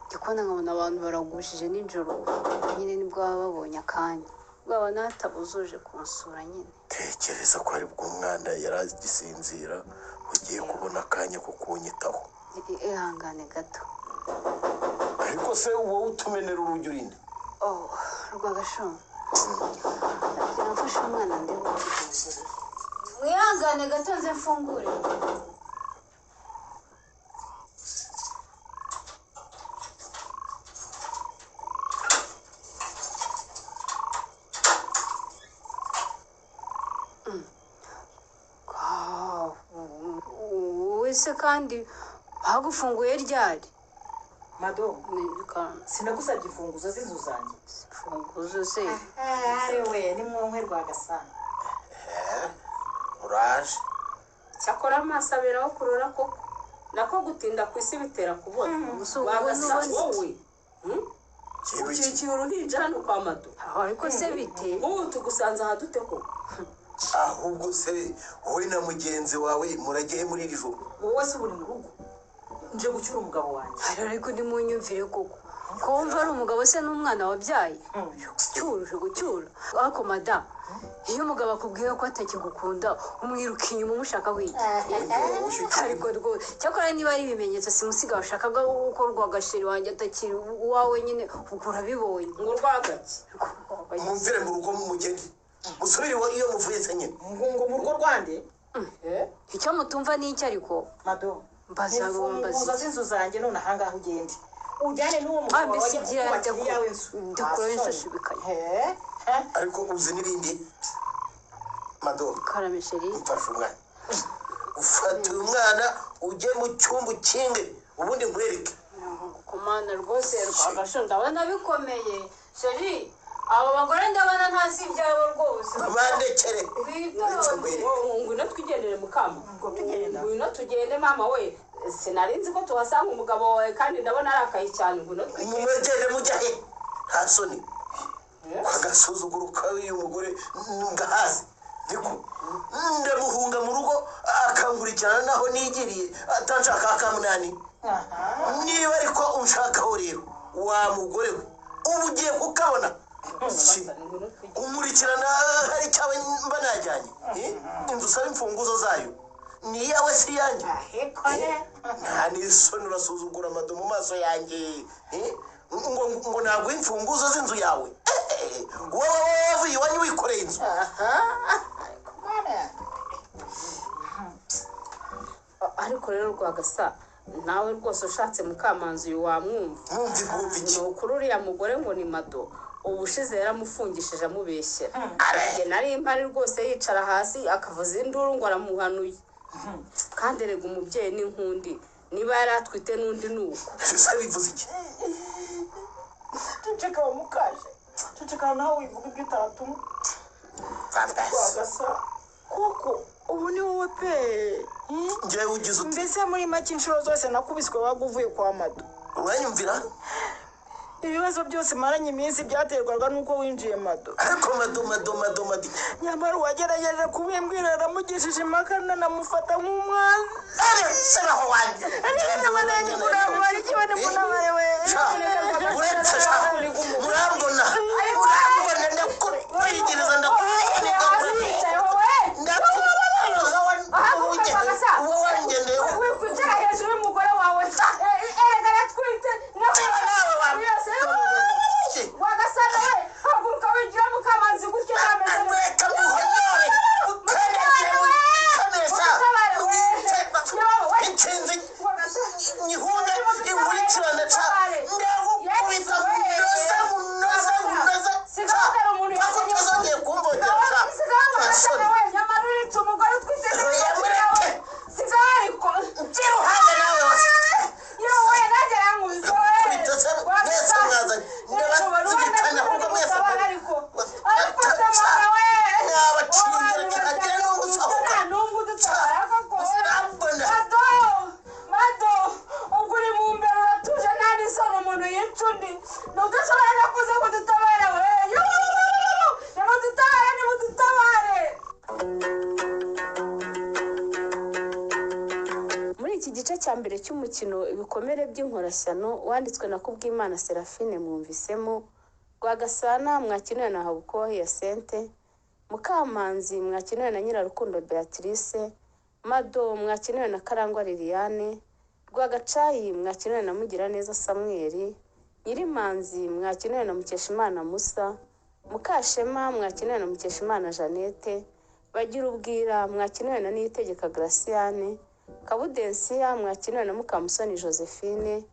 njya kubona nkabona abantu baragushije nijoro nyine nibwo baba babonye akanya bwaba natabuzuje kunsura nyine. tekereza ko ari bw'umwana yari agisinzira ugiye kubona akanya ko kunyitaho. ihangane gato. ariko se wowe utumenera urugi urinde? rwagashoma mfashe umwana ndeba mwihangane gato nze mfungure. wese kandi bagufunguye ryari? Mado, sinagusabye imfunguzo z'inzu zanjye. Imfunguzo se? we ni mwonkwe Rwagasana. Uraje cyakora amaso aberaho kurora koko nako gutinda ku isi bitera kubona. Rwagasana wowe ukikiye uruhinja hano kwa Mado. Ariko se bite nk'ubu tugusanze aha dute koko? ahubwo se wowe na mugenzi wawe muragiye muri iri joro? wowe se uri mu rugo nje gucyura umugabo wanjye. ariko ni mu nyumvire koko ko wumva ari umugabo se n'umwana wabyaye gucyura ariko mada iyo umugabo akubwiye ko atakigukunda umwiruka inyuma umushaka wiki. ariko rwose cyakora niba ari ibimenyetso simusiga washakaga uko Rwagasheri wanjye atakiri uwawe nyine ubwo urabibonye ngo Rwagaki mumvire mu rugo mugende musubire iyo muvuye se nyine ngo mu rugo rwande. icyo mutumva ni iki ariko Mado mbaza z'inzu zanjye none ahangaha ugende ujyane n'uwo mugabo wajya kubaka iyawe nzu ndakora insushibikanye. ariko uzi n'ibindi Mado karamesheri mfashe umwana ufata uyu mwana ujye mu cyumba ukinge ubundi nkwereke komanda rwose rwagasho ndabona bikomeye sheri abo bagore ndabona nta si ibyabo rwose bandekere ngwino twigendere mukama ngwino tugende mama we sinari nzi ko tuhasanga umugabo wawe kandi ndabona arakaye cyane ngwino twigende mumwegere mujya he nta soni agasuzuguro k'uyu mugore ngahazi niko ndamuhunga mu rugo akankurikirana naho nigiriye atanshaka akamunani niba ariko unshakaho rero wa mugore we ubu ugiye kukabona umurikirana hari cyawe mba najyanye inzu usaba imfunguzo zayo ni iyawe si iyanjye nta n'isoni urasuzugura amado mu maso yanjye ngo ntabwo imfunguzo z'inzu yawe wowe wavuye iwanyu wikoreye inzu ariko rero rwagasa nawe rwose ushatse mukamanzi uyu wamwumva ni ukuri uriya mugore ngo ni mado ubushize yaramufungishije amubeshyera njye nari mpari rwose yicara hasi akavuza induru ngo aramuhanuye kandi erega umubyeyi n'inkundi niba yari atwite n'undi ni uko bivuze iki ceceka wamukaje ceceka nawe wivuga ibyo utatumwe rwagasa koko ubu ni wowe pe njyewe ugize uti mbese muri make inshuro zose nakubiswe waga uvuye kwa mado uranyumvira ibibazo byose maranye iminsi byaterwaga n'uko winjiye mado ariko mado nyamara uwagerageje kubimbwira aramugishije impaka nanamufata nk'umwanzi seraho wanjye murambona ndakwigereza wikwicara hejuru y'umugore wawe erega aratwite wagasana we haguruka wigira mukamanzi gutyo cya mbere cy'umukino ibikomere by'inkorashyano wanditswe na Kubwimana Serafine mwumvisemo Rwagasana mwakiniwe na Habuko Hyacinthe, Mukamanzi mwakiniwe na Nyirarukundo Beatrice, Mado mwakiniwe na Karangwa Liliane, Rwagacayi mwakiniwe na Mugiraneza Samuel, Nyirimanzi mwakiniwe na Mukeshimana Musa, Mukashema mwakiniwe na Mukeshimana Jeannette, Bagira ubwira mwakiniwe na Niyitegeka Graciane, Kabudensia mwakiniwe na Mukamusoni Josephine,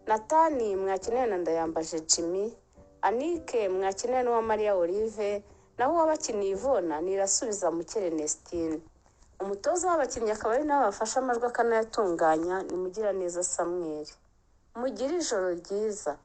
Natani mwakiniwe na Ndayambaje Jimmy, Anike mwakiniwe na Maria Olive, naho wabakiniye Ivona Nirasubiza Mukere Ernestine. Umutoza w'abakinnyi akaba ari nawe bafasha amajwi akanayatunganya ni Mugiraneza Samuel. Mugire ijoro ryiza.